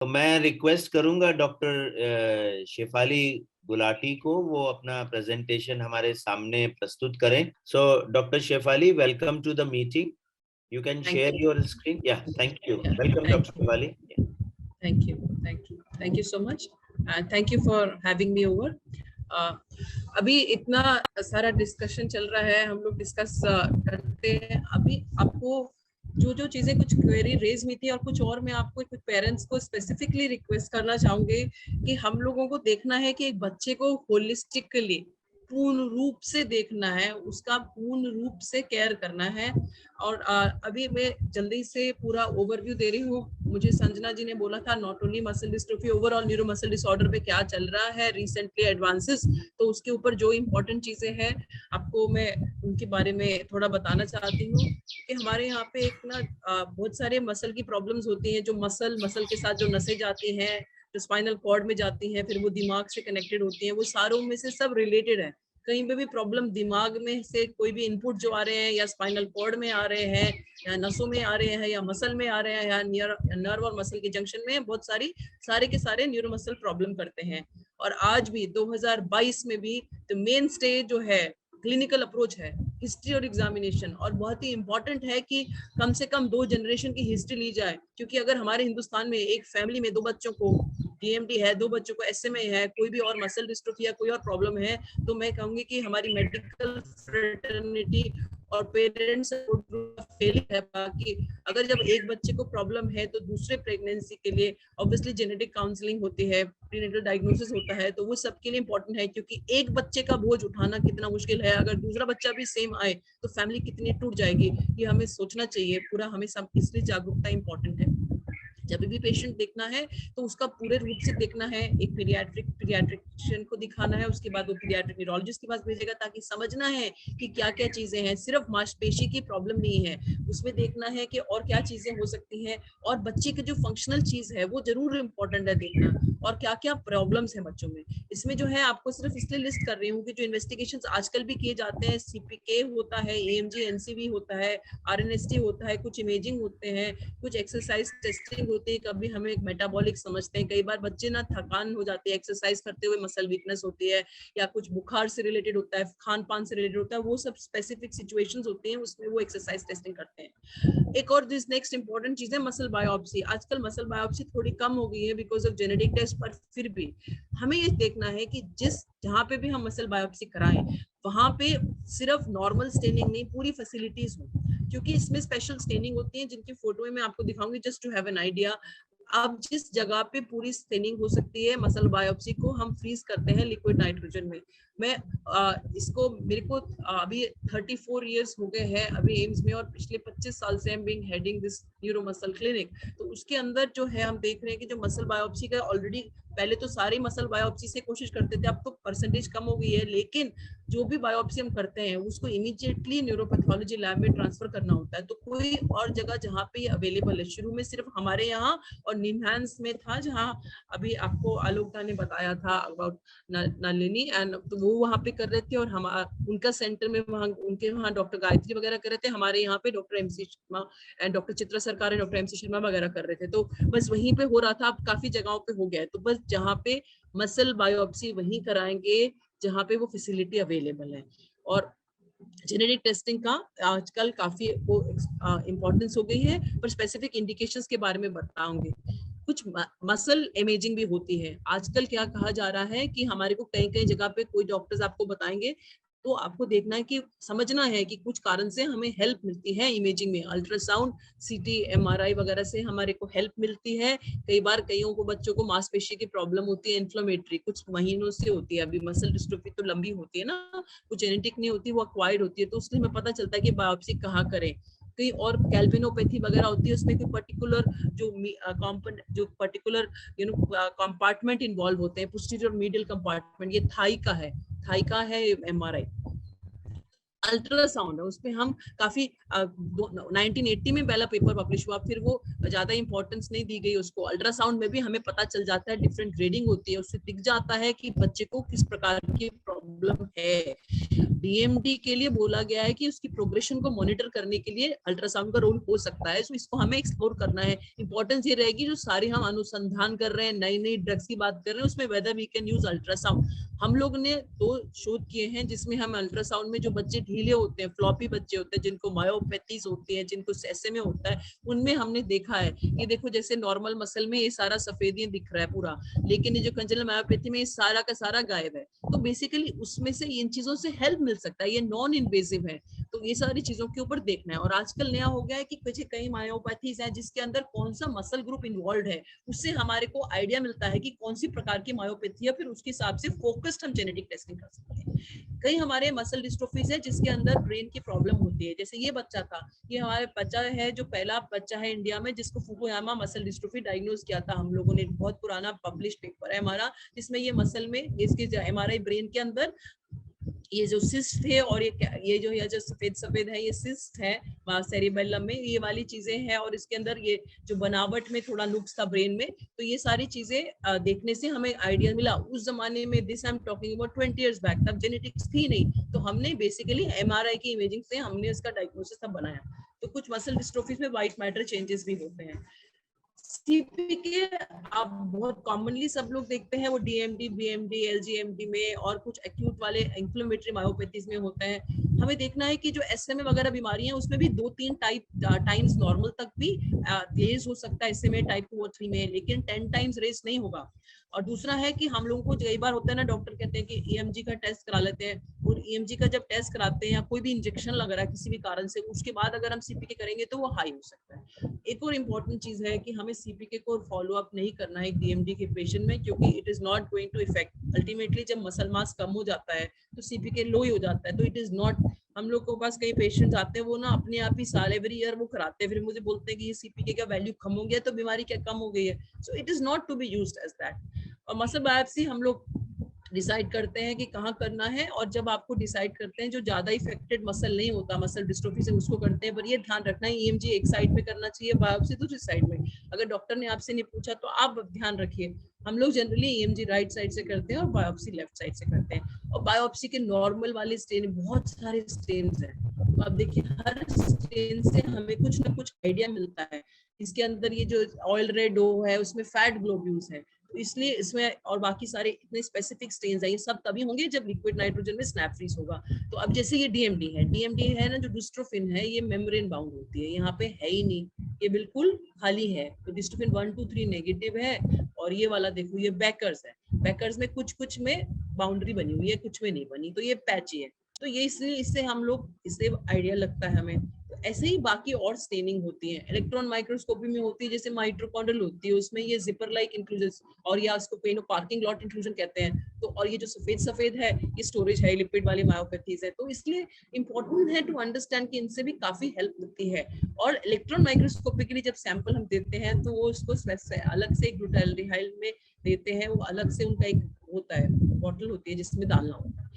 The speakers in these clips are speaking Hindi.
तो मैं रिक्वेस्ट करूंगा डॉक्टर शेफाली गुलाटी को, वो अपना प्रेजेंटेशन हमारे सामने प्रस्तुत करें. So doctor Shefali, welcome to the meeting. You can Thank share you. your screen. Yeah, thank you. Yeah, Welcome, thank Dr. you. Shefali. Yeah. Thank you. Thank you. Thank you so much. And thank you for having me over. अभी इतना सारा डिस्कशन चल रहा है, हम लोग डिस्कस करते हैं. अभी आपको जो जो चीजें कुछ क्वेरी रेज हुई थी और कुछ और मैं आपको कुछ पेरेंट्स को स्पेसिफिकली रिक्वेस्ट करना चाहूंगी कि हम लोगों को देखना है कि एक बच्चे को होलिस्टिकली पूर्ण रूप से देखना है, उसका पूर्ण रूप से केयर करना है. और अभी मैं जल्दी से पूरा ओवरव्यू दे रही हूँ. मुझे संजना जी ने बोला था not only muscle dystrophy, overall neuro muscle disorder पे क्या चल रहा है, रिसेंटली एडवांसेस, तो उसके ऊपर जो इम्पोर्टेंट चीजें हैं आपको मैं उनके बारे में थोड़ा बताना चाहती हूँ. कि हमारे यहाँ पे एक ना बहुत सारे मसल की प्रॉब्लम्स होती हैं, जो मसल के साथ जो नसें जाती हैं, जो स्पाइनल कॉर्ड में जाती हैं, फिर वो दिमाग से कनेक्टेड होती हैं, वो सारों में से सब रिलेटेड है. कहीं पे भी प्रॉब्लम दिमाग में से कोई भी इनपुट जो आ रहे हैं या स्पाइनल कॉर्ड में आ रहे हैं या नसों में आ रहे हैं या मसल में आ रहे हैं या नर्व और मसल के जंक्शन में, बहुत सारे के सारे न्यूरो मसल प्रॉब्लम करते हैं. और आज भी 2022 में भी द मेन स्टे जो है क्लिनिकल अप्रोच है हिस्ट्री और एग्जामिनेशन. और बहुत ही इंपॉर्टेंट है कि कम से कम 2 जनरेशन की हिस्ट्री ली जाए, क्योंकि अगर हमारे हिंदुस्तान में एक फैमिली में 2 बच्चों को डीएमडी है, 2 बच्चों को एसएमए है, कोई भी और मसल डिस्ट्रोफी या कोई और प्रॉब्लम है, तो मैं कहूंगी कि हमारी मेडिकल फ्रेटर्निटी और पेरेंट्स फेल है. बाकी अगर जब एक बच्चे को प्रॉब्लम है तो दूसरे प्रेगनेंसी के लिए ऑब्वियसली जेनेटिक काउंसलिंग होती है, प्रीनेटल डायग्नोसिस होता है, तो वो सबके लिए इंपॉर्टेंट है. क्योंकि एक बच्चे का बोझ उठाना कितना मुश्किल है, अगर दूसरा बच्चा भी सेम आए तो फैमिली कितनी टूट जाएगी, ये हमें सोचना चाहिए पूरा. हमें सब इसलिए जागरूकता इंपॉर्टेंट है. जब भी पेशेंट देखना है तो उसका पूरे रूप से देखना है. एक पीडियाट्रिशियन को दिखाना है, उसके बाद वो पीडियाट्रिक न्यूरोलॉजिस्ट के पास भेजेगा, ताकि समझना है कि क्या क्या चीजें हैं. सिर्फ मांसपेशी की प्रॉब्लम नहीं है, उसमें देखना है कि और क्या चीजें हो सकती हैं. और बच्चे की जो फंक्शनल चीज है वो जरूर इम्पोर्टेंट है देखना, और क्या क्या प्रॉब्लम्स है बच्चों में. इसमें जो है आपको सिर्फ इसलिए लिस्ट कर रही हूँ कि जो इन्वेस्टिगेशंस आजकल भी किए जाते हैं, सीपीके होता है, एएमजी एनसीवी होता है, आरएनएसटी होता है, कुछ इमेजिंग होते हैं, कुछ एक्सरसाइज टेस्टिंग होती है, कभी हमें एक मेटाबॉलिक समझते हैं. कई बार बच्चे ना थकान हो जाती है एक्सरसाइज करते हुए, मसल वीकनेस होती है, या कुछ बुखार से रिलेटेड होता है, खान पान से रिलेटेड होता है, वो सब स्पेसिफिक सिचुएशंस होती हैं, उसमें वो एक्सरसाइज टेस्टिंग करते हैं. एक और दिस नेक्स्ट इंपॉर्टेंट चीज है मसल बायोप्सी. आजकल मसल बायोप्सी थोड़ी कम हो गई है बिकॉज ऑफ जेनेटिक टेस्ट, पर फिर भी हमें ये देखना है कि जहाँ पे भी हम मसल बायोप्सी कराएं वहां पे सिर्फ नॉर्मल स्टेनिंग नहीं, पूरी फैसिलिटीज हो. क्योंकि इसमें स्पेशल स्टेनिंग होती है जिनकी फोटो में मैं आपको दिखाऊंगी just to have an idea. अब जिस जगह पे पूरी स्टेनिंग हो सकती है मसल बायोप्सी को हम फ्रीज करते हैं लिक्विड नाइट्रोजन में. मैं इसको मेरे को अभी 34 इयर्स हो गए हैं अभी एम्स में, और पिछले 25 साल से I am being heading this neuro muscle clinic. तो उसके अंदर जो है हम देख रहे हैं कि जो मसल बायोप्सी का ऑलरेडी, पहले तो सारी मसल बायोप्सी से कोशिश करते थे, अब तो परसेंटेज कम हो गई है, लेकिन जो भी बायोप्सी हम करते हैं उसको इमीडिएटली न्यूरोपैथोलॉजी लैब में ट्रांसफर करना होता है. तो कोई और जगह जहाँ पे अवेलेबल है, शुरू में सिर्फ हमारे यहाँ और निमहांस में था, जहाँ अभी आपको आलोकता ने बताया था अबाउट नलिनी, एंड तो वो वहाँ पे कर रहे थे, और हम उनका सेंटर में वहाँ उनके वहाँ डॉक्टर गायत्री वगैरह कर रहे थे, हमारे यहाँ पे doctor MC Sharma and doctor Chitra सरकार एंड डॉक्टर एमसी शर्मा वगैरह कर रहे थे. तो बस वहीं पे हो रहा था, अब काफी जगहों पे हो गया है. तो बस जहाँ पे मसल बायोप्सी वहीं कराएंगे जहाँ पे वो फैसिलिटी अवेलेबल है. और जेनेटिक टेस्टिंग का आजकल काफी वो इम्पोर्टेंस हो गई है, पर स्पेसिफिक इंडिकेशंस के बारे में बताऊंगी. कुछ मसल इमेजिंग भी होती है. आजकल क्या कहा जा रहा है कि हमारे को कई कई जगह पे कोई डॉक्टर्स आपको बताएंगे, तो आपको देखना है कि समझना है कि कुछ कारण से हमें हेल्प मिलती है इमेजिंग में. अल्ट्रासाउंड, सीटी, एमआरआई वगैरह से हमारे को हेल्प मिलती है. कई बार कईयों को बच्चों को मांसपेशी की प्रॉब्लम होती है, इन्फ्लेमेटरी, कुछ महीनों से होती है. अभी मसल डिस्ट्रोफी तो लंबी होती है ना, कुछ जेनेटिक नहीं होती, वो अक्वायर्ड होती है, तो उससे हमें पता चलता है कि बायोप्सी कहाँ करें. कई और कैल्विनोपैथी वगैरह होती है, उसमें कोई पर्टिकुलर जो पर्टिकुलर कंपार्टमेंट इन्वॉल्व होते हैं, पोस्टीरियर मीडियल कंपार्टमेंट, ये थाई का है एमआरआई. अल्ट्रासाउंड है, उसमें हम काफी 1980 में पहला पेपर पब्लिश हुआ, फिर वो ज्यादा इंपॉर्टेंस नहीं दी गई उसको. अल्ट्रासाउंड में भी हमें पता चल जाता है, डिफरेंट ग्रेडिंग होती है, उससे दिख जाता है कि बच्चे को किस प्रकार की प्रॉब्लम है. डीएमडी के लिए बोला गया है कि उसकी प्रोग्रेशन को मॉनिटर करने के लिए अल्ट्रासाउंड का रोल हो सकता है। सो इसको हमें एक्सप्लोर करना है। इंपॉर्टेंस ये रहेगी जो सारे हम अनुसंधान कर रहे हैं, नई नई ड्रग्स की बात कर रहे हैं, उसमें whether we can use ultrasound. हम लोग ने 2 शोध किए हैं जिसमें हम अल्ट्रासाउंड में जो बच्चे ढीले होते हैं, फ्लॉपी बच्चे होते हैं, जिनको मायोपैथीज होती है, जिनको एसएमए होता है, उनमें हमने देखा है ये देखो जैसे नॉर्मल मसल में ये सारा सफेदियां दिख रहा है पूरा, लेकिन ये जो कंजेनल मायोपैथी में ये सारा का सारा गायब है। तो बेसिकली उसमें से इन चीजों से हेल्प मिल सकता है, ये नॉन इन्वेजिव है। तो ये सारी चीजों के ऊपर देखना है। और आजकल नया हो गया है कि कुछ कई मायोपैथीज हैं जिसके अंदर कौन सा मसल ग्रुप इन्वॉल्व है, उससे हमारे को आइडिया मिलता है कि कौन सी प्रकार की मायोपैथी है, फिर उसके हिसाब से फोकस्ड हम जेनेटिक टेस्टिंग कर सकते हैं। कई हमारे मसल डिस्ट्रोफीज है जिसके अंदर ब्रेन की प्रॉब्लम होती है, जैसे ये बच्चा था, ये हमारे बच्चा है जो पहला बच्चा है इंडिया में जिसको फुकुयामा मसल डिस्ट्रोफी डायग्नोज किया था हम लोगों ने। बहुत पुराना पब्लिश पेपर है हमारा जिसमें ये मसल में इसके एमआरआई ब्रेन के अंदर ये जो सिस्ट है और ये जो सफेद है ये सिस्ट है सेरिबेलम में, ये वाली चीजें हैं। और इसके अंदर ये जो बनावट में थोड़ा नुक्स था ब्रेन में, तो ये सारी चीजें देखने से हमें आइडिया मिला। उस जमाने में this I am talking about 20 years back, तब जेनेटिक्स थी नहीं, तो हमने बेसिकली एमआरआई की इमेजिंग से हमने इसका डायग्नोसिस तब बनाया। तो कुछ मसल डिस्ट्रोफीज में व्हाइट मैटर चेंजेस भी होते हैं। सीपीके आप बहुत कॉमनली सब लोग देखते हैं वो डीएमडी, बीएमडी, एलजीएमडी में और कुछ एक्यूट वाले इन्फ्लेमेटरी मायोपैथीज में होता है। हमें देखना है कि जो एसएमए वगैरह बीमारियां उसमें भी 2-3 टाइम्स नॉर्मल तक भी रेज हो सकता है एसएमए टाइप 2 और 3 में, लेकिन 10 टाइम्स रेज नहीं होगा। और दूसरा है कि हम लोगों को कई बार होता है ना, डॉक्टर कहते हैं कि ईएमजी का टेस्ट करा लेते हैं, और ईएमजी का जब टेस्ट कराते हैं या कोई भी इंजेक्शन लग रहा है किसी भी कारण से, उसके बाद अगर हम सीपीके करेंगे तो वो हाई हो सकता है। एक और इम्पोर्टेंट चीज है कि हमें सीपीके को फॉलो अप नहीं करना है डीएमडी के पेशेंट में, क्योंकि it is not going to effect. Ultimately जब मसल मास कम हो जाता है तो सीपीके लो ही हो जाता है। तो इट इज नॉट, हम लोग के पास कई पेशेंट्स आते हैं वो ना अपने आप ही साल एवरी ईयर वो कराते हैं, फिर मुझे बोलते हैं कि ये सीपीके का वैल्यू कम हो गया तो बीमारी क्या कम हो गई है। So it is not to be used as that. और मसल बायोप्सी हम लोग डिसाइड करते हैं कि कहाँ करना है, और जब आपको डिसाइड करते हैं जो ज्यादा इफेक्टेड मसल नहीं होता मसल डिस्ट्रोफी से उसको करते हैं। पर ये ध्यान रखना है ईएमजी एक साइड में करना चाहिए, बायोप्सी दूसरी साइड में। अगर डॉक्टर ने आपसे नहीं पूछा तो आप ध्यान रखिए। हम लोग जनरली ईएमजी राइट साइड से करते हैं और बायोप्सी लेफ्ट साइड से करते हैं। और बायोप्सी के नॉर्मल वाले स्टेन, बहुत सारे स्टेन्स हैं, तो आप देखिए हर स्टेन से हमें कुछ ना कुछ आइडिया मिलता है। इसके अंदर ये जो ऑयल रेड ओ है उसमें फैट ग्लोब्यूल्स है, तो इसलिए इसमें और बाकी सारे इतने स्पेसिफिक स्टेन्स हैं, ये सब तभी होंगे जब लिक्विड नाइट्रोजन में स्नैप फ्रीज होगा। तो अब जैसे ये डीएमडी है ना, जो डिस्ट्रोफिन है ये मेम्ब्रेन बाउंड होती है, यहाँ पे है ही नहीं, ये बिल्कुल खाली है। तो डिस्ट्रोफिन 1, 2, 3 नेगेटिव है, और ये वाला देखो ये बैकर्स है, बैकर्स में कुछ में बाउंड्री बनी हुई है, कुछ में नहीं बनी, तो ये पैची है। तो ये इसलिए इससे हम लोग इससे आइडिया लगता है हमें। तो ऐसे ही बाकी और स्टेनिंग होती है, इलेक्ट्रॉन माइक्रोस्कोपी में होती है, जैसे माइटोकॉन्ड्रियल होती है, उसमें ये जिपर लाइक इंक्लूजन, और या उसको कहीं पार्किंग लॉट इंक्लूजन कहते हैं। तो और ये जो सफेद है ये स्टोरेज है, लिपिड वाली मायोपैथीज है। तो इसलिए इंपॉर्टेंट है टू अंडरस्टैंड कि इनसे भी काफी हेल्प मिलती है। और इलेक्ट्रॉन माइक्रोस्कोपी के लिए जब सैंपल हम देते हैं तो वो उसको अलग से ग्लूटाल्डिहाइड में देते हैं, वो अलग से उनका एक होता है बॉटल होती है जिसमें डालना होता है।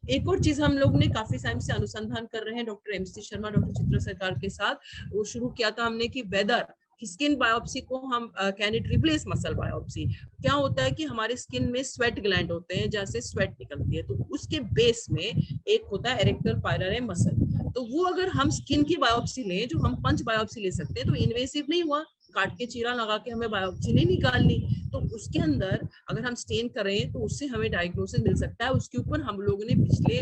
एक और चीज हम लोग ने काफी टाइम से अनुसंधान कर रहे हैं doctor MC Sharma, doctor Chitra सरकार के साथ, वो शुरू किया था हमने कि वेदर स्किन बायोप्सी को हम can it replace muscle biopsy. क्या होता है कि हमारे स्किन में स्वेट ग्लैंड होते हैं, जहाँ से स्वेट निकलती है, तो उसके बेस में एक होता है एरेक्टल पायलरी मसल। तो वो अगर हम स्किन की बायोप्सी लें, जो हम पंच बायोप्सी ले सकते हैं, तो इन्वेसिव नहीं हुआ, काट के चीरा लगा के हमें बायोप्सी नहीं निकालनी, तो उसके अंदर अगर हम स्टेन करें तो उससे हमें डायग्नोसिस मिल सकता है। उसके ऊपर हम लोगों ने पिछले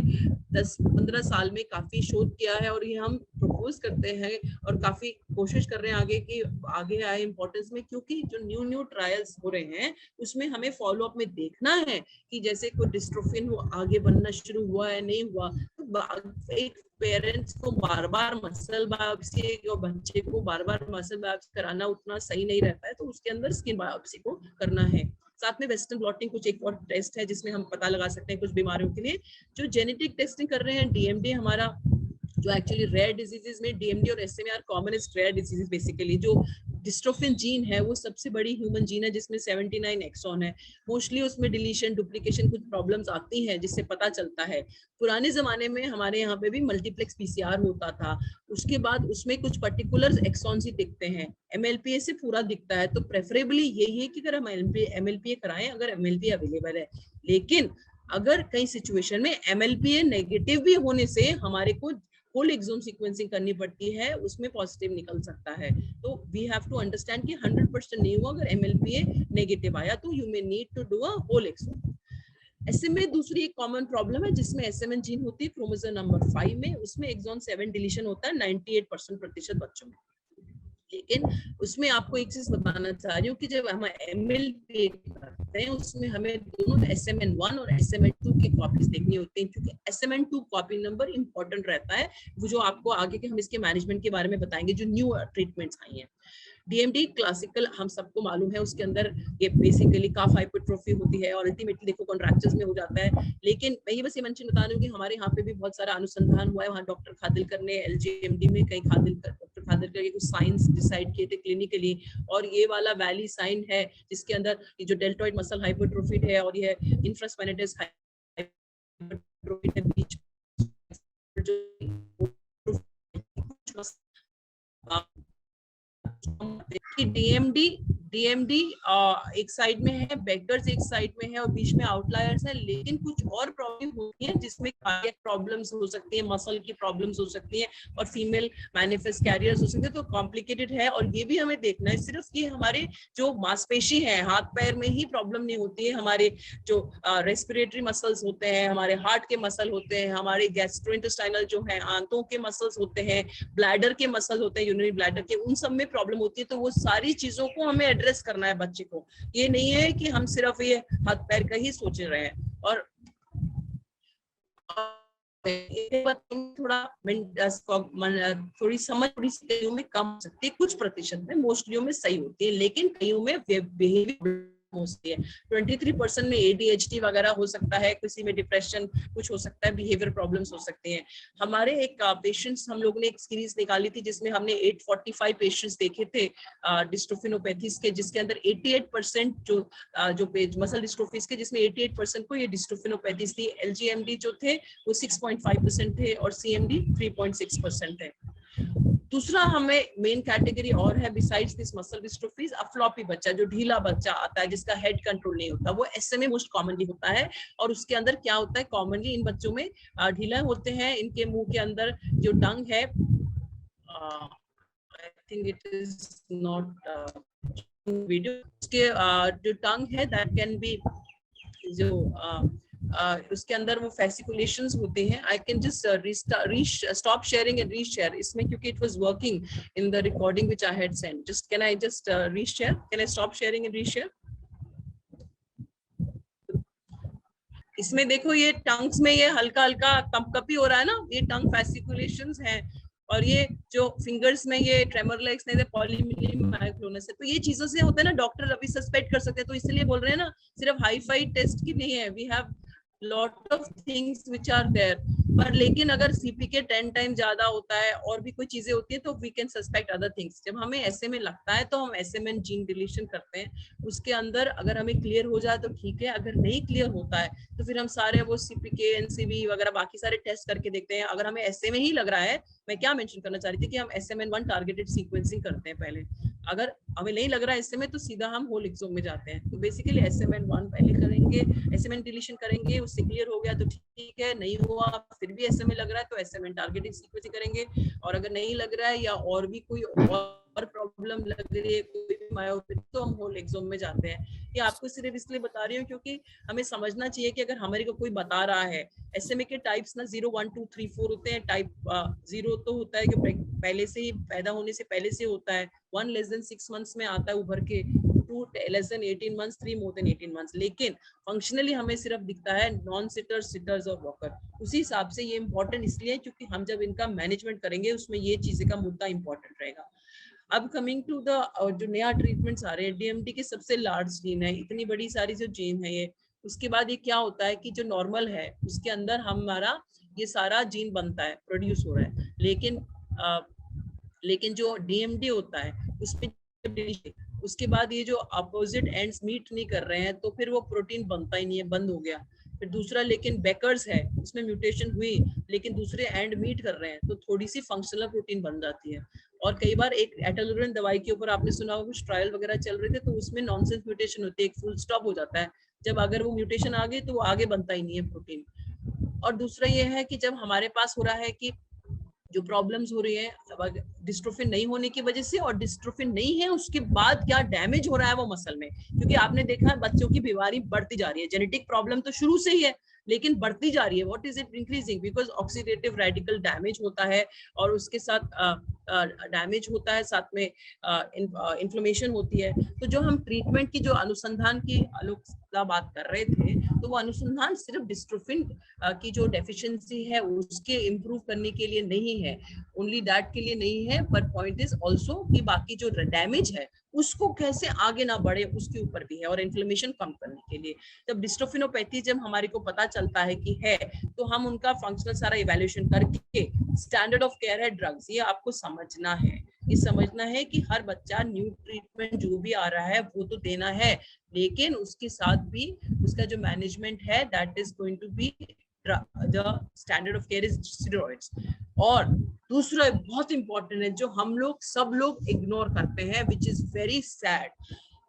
10-15 साल में काफी शोध किया है, और ये हम प्रपोज करते हैं और काफी कोशिश कर रहे हैं आगे की आगे आए इम्पोर्टेंस में, क्योंकि जो न्यू ट्रायल्स हो रहे हैं उसमें हमें फॉलो अप में देखना है कि जैसे कोई डिस्ट्रोफिन वो आगे बनना शुरू हुआ है नहीं हुआ। तो एक पेरेंट्स को बार बार मसल बायोप्सी और बच्चे को बार बार मसल बायोप्सी कराना उतना सही नहीं रहता है, तो उसके अंदर स्किन बायोप्सी को करना है। साथ में वेस्टर्न ब्लॉटिंग कुछ एक और टेस्ट है जिसमें हम पता लगा सकते हैं कुछ बीमारियों के लिए। जो जेनेटिक टेस्टिंग कर रहे हैं डीएमडी हमारा, जो एक्चुअली रेयर डिजीजेस में डीएमडी और SMA are commonest rare diseases. Basically जो डिस्ट्रोफिन जीन है वो सबसे बड़ी ह्यूमन जीन है जिसमें 79 एक्सॉन है। मोस्टली उसमें डिलीशन डुप्लीकेशन कुछ प्रॉब्लम्स आती हैं जिससे पता चलता है। पुराने जमाने में हमारे यहाँ पे भी मल्टीप्लेक्स पीसीआर होता था, उसके बाद उसमें कुछ पर्टिकुलर एक्सॉन्स ही दिखते हैं, एमएलपीए से पूरा दिखता है। तो प्रेफरेबली यही है कि अगर हम एमएलपीए कराएं अगर एमएलपीए अवेलेबल है। लेकिन अगर कई सिचुएशन में MLPA नेगेटिव भी होने से हमारे को होल एक्सोम सीक्वेंसिंग करनी पड़ती है, उसमें पॉजिटिव निकल सकता है। तो वी हैव टू अंडरस्टैंड कि 100% नहीं हुआ, अगर MLPA नेगेटिव आया तो you may need to do a whole exome. SMA दूसरी एक कॉमन प्रॉब्लम है जिसमें SMN जीन होती है क्रोमोसोम नंबर 5 में, उसमें एक्सॉन 7 डिलीशन होता है 98% बच्चों में। लेकिन उसमें आपको एक चीज बताना चाह रही हूँ कि जब हम MLPA करते हैं उसमें हमें दोनों SMN1 और SMN2 की कॉपीज देखनी होती है, क्योंकि SMN2 कॉपी नंबर इंपॉर्टेंट रहता है, वो जो आपको आगे के हम इसके मैनेजमेंट के बारे में बताएंगे जो न्यू ट्रीटमेंट्स आई हैं। DMD क्लासिकल हम सबको मालूम है, उसके अंदर ये बेसिकली काफ हाइपरट्रोफी होती है और अल्टीमेटली देखो कॉन्ट्रैक्चर्स में हो जाता है। लेकिन मैं ये बस ये मेंशन बता रही हूँ कि हमारे यहाँ पे भी बहुत सारा अनुसंधान हुआ है, वहाँ डॉक्टर खादिलकर ने LGMD में कई डॉक्टर खादिलकर के कुछ साइंस डिसाइड किए थे क्लिनिकली, और ये वाला वैली साइन है जिसके अंदर ये जो डेल्टॉइड मसल हाइपरट्रोफिड है और ये इंफ्रास्पाइनेटस हाइपरट्रोफिड है बीच DMD एक साइड में है, बेकर्स एक साइड में है और बीच में आउटलायर्स है। लेकिन कुछ और प्रॉब्लम होती है जिसमें कार्डियक प्रॉब्लम्स हो सकती है, मसल की प्रॉब्लम्स हो सकती है और फीमेल मैनिफेस्ट कैरियर्स हो सकते हैं। तो कॉम्प्लिकेटेड है और ये भी हमें देखना है, सिर्फ ये हमारे जो मांसपेशी है हाथ पैर में ही प्रॉब्लम नहीं होती है, हमारे जो रेस्पिरेटरी मसल्स होते हैं, हमारे हार्ट के मसल होते हैं, हमारे गैस्ट्रोइंटेस्टाइनल जो है आंतों के मसल्स होते हैं, ब्लैडर के मसल होते हैं, यूरिनरी ब्लैडर के, उन सब में प्रॉब्लम होती है। तो वो सारी चीजों को हमें एड्रेस करना है बच्चे को, ये नहीं है कि हम सिर्फ ये हाथ पैर का ही सोच रहे हैं। और थोड़ा थोड़ी समझ थोड़ी कईयों में कम हो सकती है, कुछ प्रतिशत में, मोस्टली में सही होती है, लेकिन कईयों में बिहेवियर होती है। 23% में ADHD वगैरह हो सकता है, किसी में डिप्रेशन कुछ हो सकता है, बिहेवियर प्रॉब्लम्स हो सकते हैं। हमारे एक पेशेंट्स, हम लोग ने एक सीरीज निकाली थी जिसमें हमने 845 पेशेंट्स देखे थे डिस्ट्रोफिनोपैथीज के, जिसके अंदर 88% जो मसल डिस्ट्रोफीज के, जिसमें 88% को ये डिस्ट्रोफिनोपैथीज थी। LGMD जो थे वो 6.5% थे और CMD 3.6% है। दूसरा हमें मेन कैटेगरी और है बिसाइड्स दिस मसल डिस्ट्रोफीज, फ्लॉपी बच्चा, जो ढीला बच्चा आता है जिसका हेड कंट्रोल नहीं होता, वो SMA मोस्ट कॉमनली होता है। और उसके अंदर क्या होता है, कॉमनली इन बच्चों में ढीला होते हैं, इनके मुंह के अंदर जो टंग है, I think it is not video, उसके जो टंग है दैट कैन बी, जो उसके अंदर वो फेसिकुलेशंस होते हैं। I can just stop sharing and reshare इसमें, क्योंकि it was working in the recording which I had sent. Just can I just reshare, can I stop sharing and reshare? इसमें देखो ये टंग्स में ये हल्का हल्का कंपकपी हो रहा है ना, ये टंग फेसिकुलेशंस हैं, और ये जो फिंगर्स में ये ट्रेमर लेग्स नहीं, पॉलीमिलियम मायोक्लोनस है। तो ये चीजों से होता है ना, डॉक्टर अभी सस्पेक्ट कर सकते हैं। तो इसलिए बोल रहे हैं ना, सिर्फ हाई-फाई टेस्ट की नहीं है, we have lot of things which are there. पर लेकिन अगर CPK 10 टाइम ज्यादा होता है और भी कोई चीजें होती है तो we can suspect other things. जब हमें ऐसे में लगता है तो हम SMN जीन डिलीशन करते हैं, उसके अंदर अगर हमें क्लियर हो जाए तो ठीक है, अगर नहीं क्लियर होता है तो फिर हम सारे वो CPK NCB वगैरह बाकी सारे टेस्ट करके देखते हैं। अगर हमें ऐसे में ही लग रहा है, मैं क्या मेंशन करना चाह रही थी कि हम SMN1 टारगेटेड सीक्वेंसिंग करते हैं पहले, अगर हमें नहीं लग रहा है इससे में तो सीधा हम होल एक्सोम में जाते हैं। तो बेसिकली SMN1 पहले करेंगे, SMN डिलीशन करेंगे, उससे क्लियर हो गया तो ठीक है, नहीं हुआ फिर भी SMA लग रहा है तो SMN टारगेटिंग सीक्वेंसिंग करेंगे। और अगर नहीं लग रहा है या और भी कोई और प्रॉब्लम लग रही है, कोई भी मायोपैथी, तो हम होल एक्सोम में जाते हैं। ये आपको सिर्फ इसलिए बता रही हूँ क्योंकि हमें समझना चाहिए कि अगर हमारे को कोई बता रहा है, SMA के टाइप्स ना 0, 1, 2, 3, 4 होते हैं। टाइप 0 तो होता है कि पहले से ही, पैदा होने से पहले से होता है, 1 लेस देन 6 मंथ्स में आता है उभर के, 2 less than 18 months, 3 more than 18 months. लेकिन फंक्शनली हमें सिर्फ दिखता है नॉन सिटर्स, सिटर्स और वॉकर। उसी हिसाब से ये इंपॉर्टेंट इसलिए क्योंकि हम जब इनका मैनेजमेंट करेंगे उसमें ये चीजें का मुद्दा इंपॉर्टेंट रहेगा। अब कमिंग टू द जो नया ट्रीटमेंट्स आ रहे हैं, DMD के सबसे लार्ज जीन है, इतनी बड़ी सारी जो जीन है ये, उसके बाद ये क्या होता है कि जो नॉर्मल है उसके अंदर हमारा ये सारा जीन बनता है, प्रोड्यूस हो रहा है, लेकिन जो DMD होता है उसमें उसके बाद ये जो अपोजिट एंड्स मीट नहीं कर रहे हैं तो फिर वो प्रोटीन बनता ही नहीं है, बंद हो गया। फिर दूसरा लेकिन बेकर्स है, उसमें म्यूटेशन हुई लेकिन दूसरे एंड मीट कर रहे हैं तो थोड़ी सी फंक्शनल प्रोटीन बन जाती है। और कई बार एक एटलुरेन दवाई के ऊपर आपने सुना होगा कुछ ट्रायल वगैरह चल रहे थे तो उसमें नॉनसेंस म्यूटेशन होती है, एक फुल स्टॉप हो जाता है। जब अगर वो म्यूटेशन आ गई तो वो आगे बनता ही नहीं है प्रोटीन। और दूसरा ये है कि जब हमारे पास हो रहा है कि जो प्रॉब्लम्स हो रही है डिस्ट्रोफिन नहीं होने की वजह से, और डिस्ट्रोफिन नहीं है उसके बाद क्या डैमेज हो रहा है वो मसल में, क्योंकि आपने देखा है बच्चों की बीमारी बढ़ती जा रही है, जेनेटिक प्रॉब्लम तो शुरू से ही है लेकिन बढ़ती जा रही है। What is it increasing? Because oxidative radical damage होता है और उसके साथ डैमेज होता है, साथ में इन्फ्लेमेशन होती है। तो जो हम ट्रीटमेंट की जो अनुसंधान की आलोचना बात कर रहे थे, तो वो अनुसंधान सिर्फ डिस्ट्रोफिन की जो डेफिशिएंसी है उसके इम्प्रूव करने के लिए नहीं है, ओनली दैट के लिए नहीं है, पर पॉइंट इज ऑल्सो कि बाकी जो डैमेज है उसको कैसे आगे ना बढ़े उसके ऊपर भी है, और इन्फ्लेमेशन कम करने के लिए। जब डिस्ट्रोफिनोपैथी जब हमारे को पता चलता है कि है, तो हम उनका फंक्शनल सारा इवैल्यूएशन करके स्टैंडर्ड ऑफ केयर है ड्रग्स, ये आपको समझना है। ये समझना है कि हर बच्चा न्यू ट्रीटमेंट जो भी आ रहा है वो तो देना है, लेकिन उसके साथ भी उसका जो मैनेजमेंट है that is going to be the standard of care is steroids. और दूसरा बहुत इंपॉर्टेंट है जो हम लोग सब लोग इग्नोर करते हैं, which is very sad,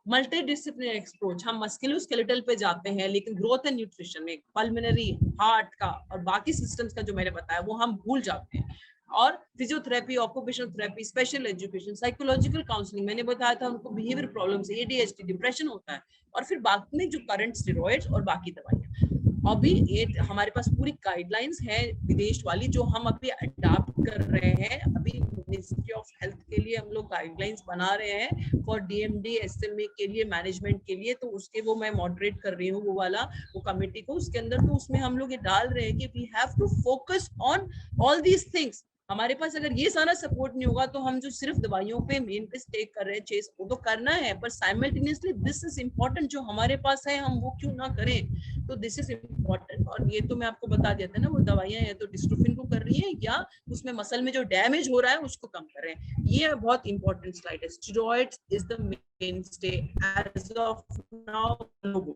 multi disciplinary approach. हम मस्कुलोस्केलेटल पे जाते हैं लेकिन ग्रोथ एंड न्यूट्रिशन में पल्मोनरी, हार्ट का और बाकी सिस्टम्स का जो मैंने बताया वो हम भूल जाते हैं। और physiotherapy, occupational therapy, special education, psychological counselling, मैंने बताया था उनको बिहेवियर प्रॉब्लम्स, एडीएचडी, डिप्रेशन होता है, और फिर बाद में जो करंट स्टेरॉइड्स और बाकी दवाइयां। अभी ये हमारे पास पूरी गाइडलाइंस है विदेश वाली जो हम अभी अडॉप्ट कर रहे हैं। अभी मिनिस्ट्री ऑफ हेल्थ के लिए हम लोग गाइडलाइंस बना रहे हैं फॉर डीएमडी एसएमए के लिए, मैनेजमेंट के लिए, तो उसके वो मैं मॉडरेट कर रही हूँ वो वाला वो कमेटी को, उसके अंदर। तो उसमें हम लोग ये डाल रहे हैं कि we have to focus on all these things. हमारे पास अगर ये सारा सपोर्ट नहीं होगा तो हम जो सिर्फ दवाइयों पे मेन पे स्टेक कर रहे हैं, चेस वो तो करना है, पर साइमल्टेनियसली दिस इज इम्पोर्टेंट, जो हमारे पास है हम वो क्यों ना करें। तो दिस इज इम्पोर्टेंट। और ये तो मैं आपको बता दिया था ना, वो दवाइयां या तो डिस्ट्रोफिन को कर रही है या उसमें मसल में जो डैमेज हो रहा है उसको कम कर रहे हैं। ये बहुत इंपॉर्टेंट स्लाइड है। Steroids is the mainstay as of now.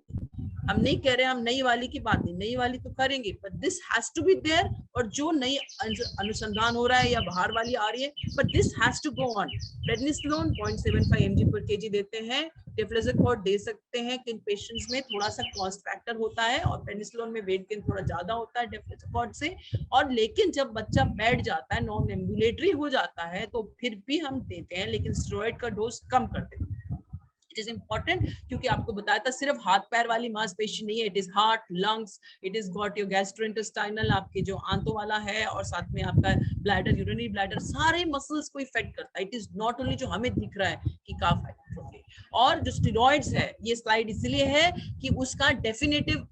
हम नहीं कह रहे, हम नई वाली की बात नहीं, नई वाली तो करेंगे, पर this has to be there. और जो नई अनुसंधान हो रहा है या बाहर वाली आ रही है, पर this has to go on. Prednisolone 0.75 mg पर kg देते हैं, डेफ्लेक्सिकॉर्ड दे सकते हैं किन पेशेंट्स में थोड़ा सा कॉस्ट फैक्टर होता है, और प्रेडनिसोलोन में वेट गेन थोड़ा ज्यादा होता है डेफ्लेक्सिकॉर्ड से। और लेकिन जब बच्चा बैठ जाता है, नॉन एम्बुलेटरी हो जाता है, तो फिर भी हम देते हैं, लेकिन स्टेरॉइड का डोज कम कर देते हैं। इट इज इंपॉर्टेंट, क्योंकि आपको बताया था सिर्फ हाथ पैर वाली मांसपेशी नहीं है, it is heart, lungs, it is got your gastrointestinal, आपके जो आंतों वाला है, और साथ में आपका ब्लैडर, यूरिनरी ब्लैडर, सारे मसल्स को इफेक्ट करता है। इट इज नॉट ओनली जो हमें दिख रहा है कि काफ हाइपरट्रोफी। और जो स्टेरॉइड्स है, ये स्लाइड इसलिए है कि उसका डेफिनेटिव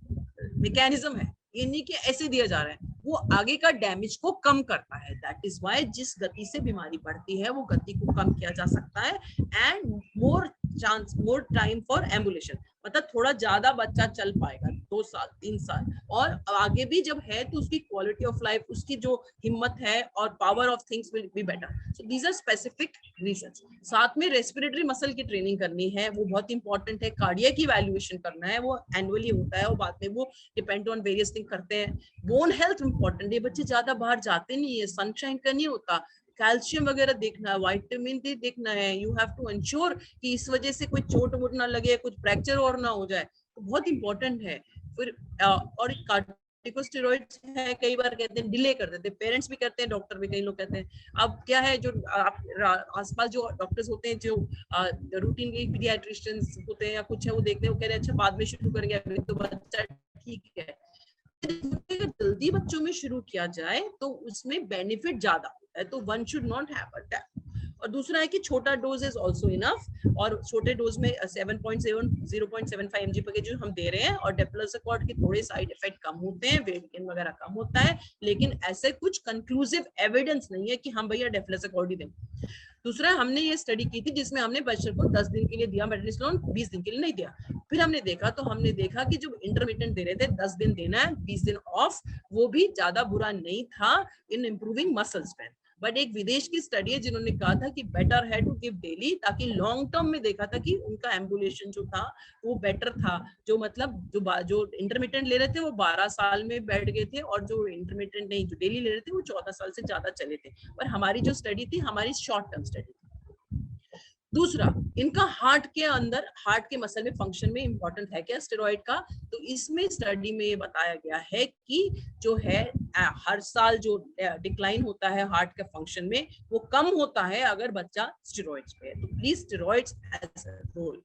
मैकेनिज्म है, ये नहीं कि ऐसे दिया जा रहा है, वो आगे का डैमेज को कम करता है। दैट इज वाई जिस गति से बीमारी बढ़ती है वो गति को कम किया जा सकता है, and more chance, more time for ambulation, मतलब थोड़ा ज्यादा बच्चा चल पाएगा, 2 साल 3 साल, और आगे भी जब है तो उसकी क्वालिटी ऑफ लाइफ, उसकी जो हिम्मत है और power of things will be better. So these are specific reasons. साथ में रेस्पिरेटरी मसल की ट्रेनिंग करनी है, वो बहुत इंपॉर्टेंट है। कार्डियक की वैल्यूएशन करना है, वो एनुअली होता है, और बाद में वो डिपेंड ऑन वेरियस थिंग करते हैं। बोन हेल्थ इंपॉर्टेंट है, बच्चे ज्यादा बाहर जाते नहीं है, सनशाइन का नहीं होता, कैल्शियम वगैरह देखना है, विटामिन डी देखना है। यू हैव टू इंश्योर कि इस वजह से कोई चोट वोट ना लगे, कुछ फ्रैक्चर और ना हो जाए, तो बहुत इंपॉर्टेंट है। फिर और कार्टिकोस्टेरॉइड्स है, कई बार कहते हैं डिले कर देते हैं, पेरेंट्स भी कहते हैं, डॉक्टर भी, कई लोग कहते हैं। अब क्या है, जो आसपास जो डॉक्टर्स होते हैं, जो रूटीन पीडियाट्रिशियंस होते हैं या कुछ है, वो देखते हैं, वो कह रहे हैं अच्छा बाद में शुरू करेंगे, अभी तो बच्चा ठीक है। जल्दी बच्चों में शुरू किया जाए तो उसमें बेनिफिट ज्यादा होता है, तो one should not have a tap. और दूसरा है कि छोटा डोज इज आल्सो इनफ, और छोटे डोज में 0.75 mg पर जो हम दे रहे हैं, और डेफ्लेक्सिकॉर्ड के थोड़े साइड इफेक्ट कम होते हैं, वेट गेन वगैरह कम होता है, लेकिन ऐसे कुछ कंक्लूसिव एविडेंस नहीं है कि हम भैया डेफ्लेक्सिकॉर्ड ही दें। दूसरा, हमने ये स्टडी की थी जिसमें हमने बच्चे को 10 दिन के लिए दिया प्रेडनिसोलोन, 20 दिन के लिए नहीं दिया। फिर हमने देखा, तो हमने देखा कि जो इंटरमिटेंट दे रहे थे, 10 दिन देना है, 20 दिन ऑफ, वो भी ज्यादा बुरा नहीं था in improving muscle strength. But एक विदेश की स्टडी है जिन्होंने कहा था कि बेटर है टू गिव डेली, ताकि लॉन्ग टर्म में देखा था कि उनका एम्बुलेशन जो था वो बेटर था। जो मतलब जो इंटरमिटेंट ले रहे थे वो 12 साल में बैठ गए थे, और जो इंटरमिटेंट नहीं, जो डेली ले रहे थे, वो 14 साल से ज्यादा चले थे। पर हमारी जो स्टडी थी, हमारी शॉर्ट टर्म स्टडी थी। दूसरा, इनका हार्ट के अंदर, हार्ट के मसल में फंक्शन में इंपॉर्टेंट है क्या स्टेरॉइड का? तो इसमें स्टडी में ये बताया गया है कि जो है हर साल जो डिक्लाइन होता है हार्ट के फंक्शन में, वो कम होता है अगर बच्चा स्टेरॉइड्स पे है। तो please steroids as a role.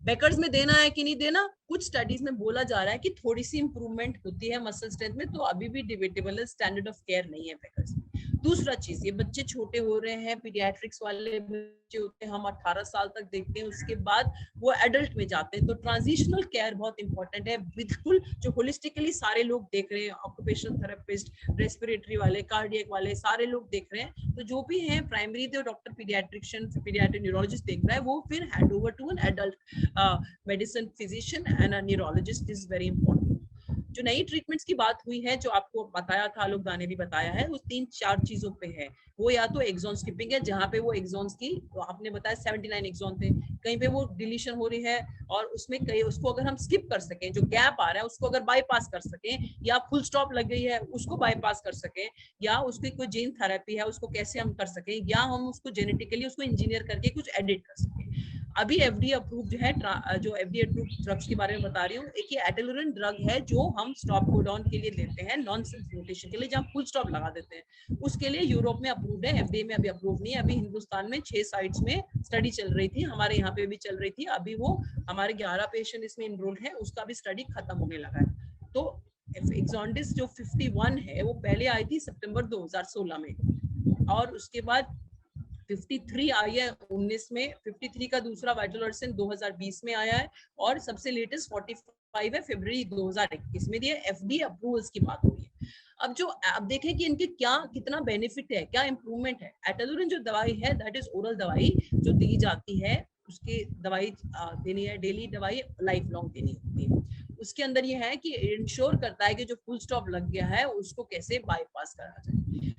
Becker's में देना है कि नहीं देना, कुछ स्टडीज में बोला जा रहा है कि थोड़ी सी इंप्रूवमेंट होती है मसल स्ट्रेंथ में, तो अभी भी डिबेटेबल है, स्टैंडर्ड ऑफ केयर नहीं है बेकर्स में। दूसरा चीज, ये बच्चे छोटे हो रहे हैं, पीडियाट्रिक्स वाले बच्चे होते हैं, हम 18 साल तक देखते हैं, उसके बाद वो एडल्ट में जाते हैं, तो ट्रांजिशनल केयर बहुत इंपॉर्टेंट है। बिल्कुल जो होलिस्टिकली सारे लोग देख रहे हैं, ऑक्यूपेशनल थेरेपिस्ट, रेस्पिरेटरी वाले, कार्डियक वाले, सारे लोग देख रहे हैं, तो जो भी है प्राइमरी जो डॉक्टर पीडियाट्रिशियन, पीडियाट्रिक न्यूरोलॉजिस्ट देख रहा है, वो फिर hand over to an adult medicine physician and a neurologist is very important. जो नई ट्रीटमेंट्स की बात हुई है, जो आपको बताया था, आलोक दाने भी बताया है, वो 3-4 चीजों पे है। वो या तो एक्सॉन स्किपिंग है, जहाँ पे वो एक्सॉन्स की, तो आपने बताया 79 एक्सॉन थे, कहीं पे वो डिलीशन हो रही है, और उसमें कहीं उसको अगर हम स्किप कर सकें, जो गैप आ रहा है उसको अगर बाईपास कर सकें, या फुल स्टॉप लग गई है उसको बाईपास कर सकें, या उसकी कोई जीन थेरेपी है उसको कैसे हम कर सकें, या हम उसको जेनेटिकली उसको इंजीनियर करके कुछ एडिट कर सकें। अभी एफडीए अप्रूव्ड है, जो एफडीए अप्रूव्ड ड्रग्स के बारे में बता रही हूँ, एक ये एटेलुरिन ड्रग है जो हम स्टॉप कोडॉन के लिए लेते हैं, नॉनसेंस म्यूटेशन के लिए, जहाँ फुल स्टॉप लगा देते हैं, उसके लिए यूरोप में अप्रूव्ड है, एफडीए में अभी अप्रूव नहीं है। अभी हिंदुस्तान में 6 साइट्स में स्टडी चल रही थी, हमारे यहाँ पे भी चल रही थी, अभी वो हमारे 11 पेशेंट इसमें इनरोल्ड है, उसका भी स्टडी खत्म होने लगा है। तो एक्सॉन्डिस जो 51 है वो पहले आई थी सितंबर 2016 में, और उसके बाद 53 आई है 19 में, 53 का दूसरा वाइटोलर्सिन 2020 में आया है, और सबसे लेटेस्ट 45 है फरवरी 2021 में। ये एफडीए अप्रूवल्स की बात हुई है। अब देखें कि इनके क्या कितना बेनिफिट है, क्या इंप्रूवमेंट है। एटेलुरिन जो दवाई है, दैट इज ओरल दवाई जो दी जाती है, उसकी दवाई देनी है, डेली दवाई लाइफ लॉन्ग देनी होती है। उसके अंदर ये है कि इंश्योर करता है कि जो फुल स्टॉप लग गया है उसको कैसे बाईपास करा जाए।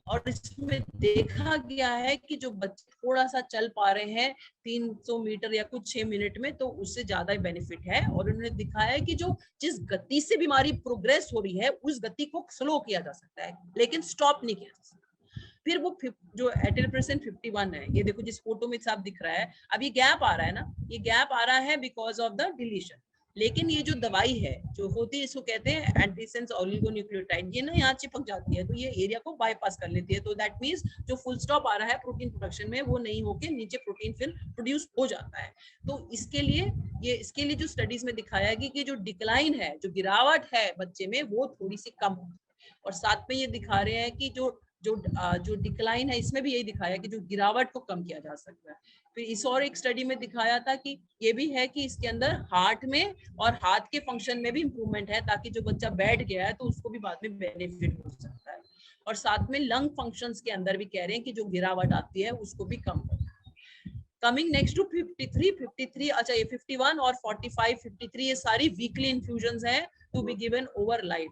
और इसमें देखा गया है कि जो बच्चे थोड़ा सा चल पा रहे हैं 300 मीटर या कुछ 6 मिनट में, तो उससे ज्यादा बेनिफिट है। और उन्होंने दिखाया है कि जो जिस गति से बीमारी प्रोग्रेस हो रही है, उस गति को स्लो किया जा सकता है, लेकिन स्टॉप नहीं किया जा सकता। फिर वो जो एटेलप्रेसेंट 51 है, ये देखो जिस फोटो में साफ दिख रहा है, अब ये गैप आ रहा है ना, ये गैप आ रहा है बिकॉज ऑफ द डिलीशन। लेकिन ये जो दवाई है जो होती है, इसको कहते हैं एंटीसेंस ओलिगोन्यूक्लियोटाइड, ये ना यहाँ चिपक जाती है, तो ये एरिया को बाईपास कर लेती है, तो दैट मींस जो फुल स्टॉप आ रहा है प्रोटीन प्रोडक्शन में, वो नहीं होके नीचे प्रोटीन फिर प्रोड्यूस हो जाता है। तो इसके लिए जो स्टडीज में दिखाया है कि जो डिक्लाइन है, जो गिरावट है बच्चे में, वो थोड़ी सी कम होती है। और साथ में ये दिखा रहे हैं कि जो डिक्लाइन है, इसमें भी यही दिखाया कि जो गिरावट को कम किया जा सकता है। फिर इस और एक स्टडी में दिखाया था कि ये भी है कि इसके अंदर हार्ट में और हाथ के फंक्शन में भी इंप्रूवमेंट है, ताकि जो बच्चा बैठ गया है तो उसको भी बाद में बेनिफिट हो सकता है। और साथ में लंग फंक्शंस के अंदर भी कह रहे हैं कि जो गिरावट आती है उसको भी कम करना है। कमिंग नेक्स्ट टू 53, अच्छा ये 51 और 45, 53 ये सारी वीकली इन्फ्यूजन है to be given over life.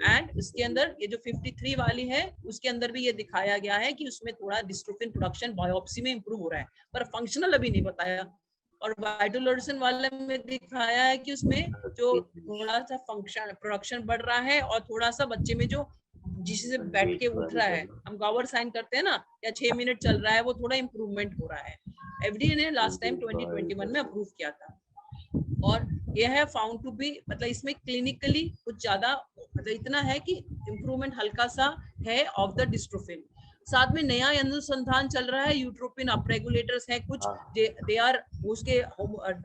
And इसके अंदर ये जो 53 वाली है, उसके अंदर भी ये दिखाया गया है कि उसमें थोड़ा डिस्ट्रोफिन प्रोडक्शन बायोप्सी में इंप्रूव हो रहा है, पर फंक्शनल अभी नहीं बताया। और वाइटोलर्सिन वाले में दिखाया है कि उसमें जो थोड़ा सा फंक्शन प्रोडक्शन बढ़ रहा है, और थोड़ा सा बच्चे में जो जिससे बैठ के उठ रहा है, हम गॉवर साइन करते हैं ना, या 6 मिनट चल रहा है, वो थोड़ा इंप्रूवमेंट हो रहा है। एफडीए ने लास्ट टाइम 2021 में अप्रूव किया था, और यह है फाउंड टू बी, मतलब इसमें क्लिनिकली कुछ ज्यादा, मतलब इतना है कि इंप्रूवमेंट हल्का सा है ऑफ द डिस्ट्रोफिन। साथ में नया अनुसंधान चल रहा है, यूट्रोपिन अपरेगुलेटर्स हैं कुछ, दे आर उसके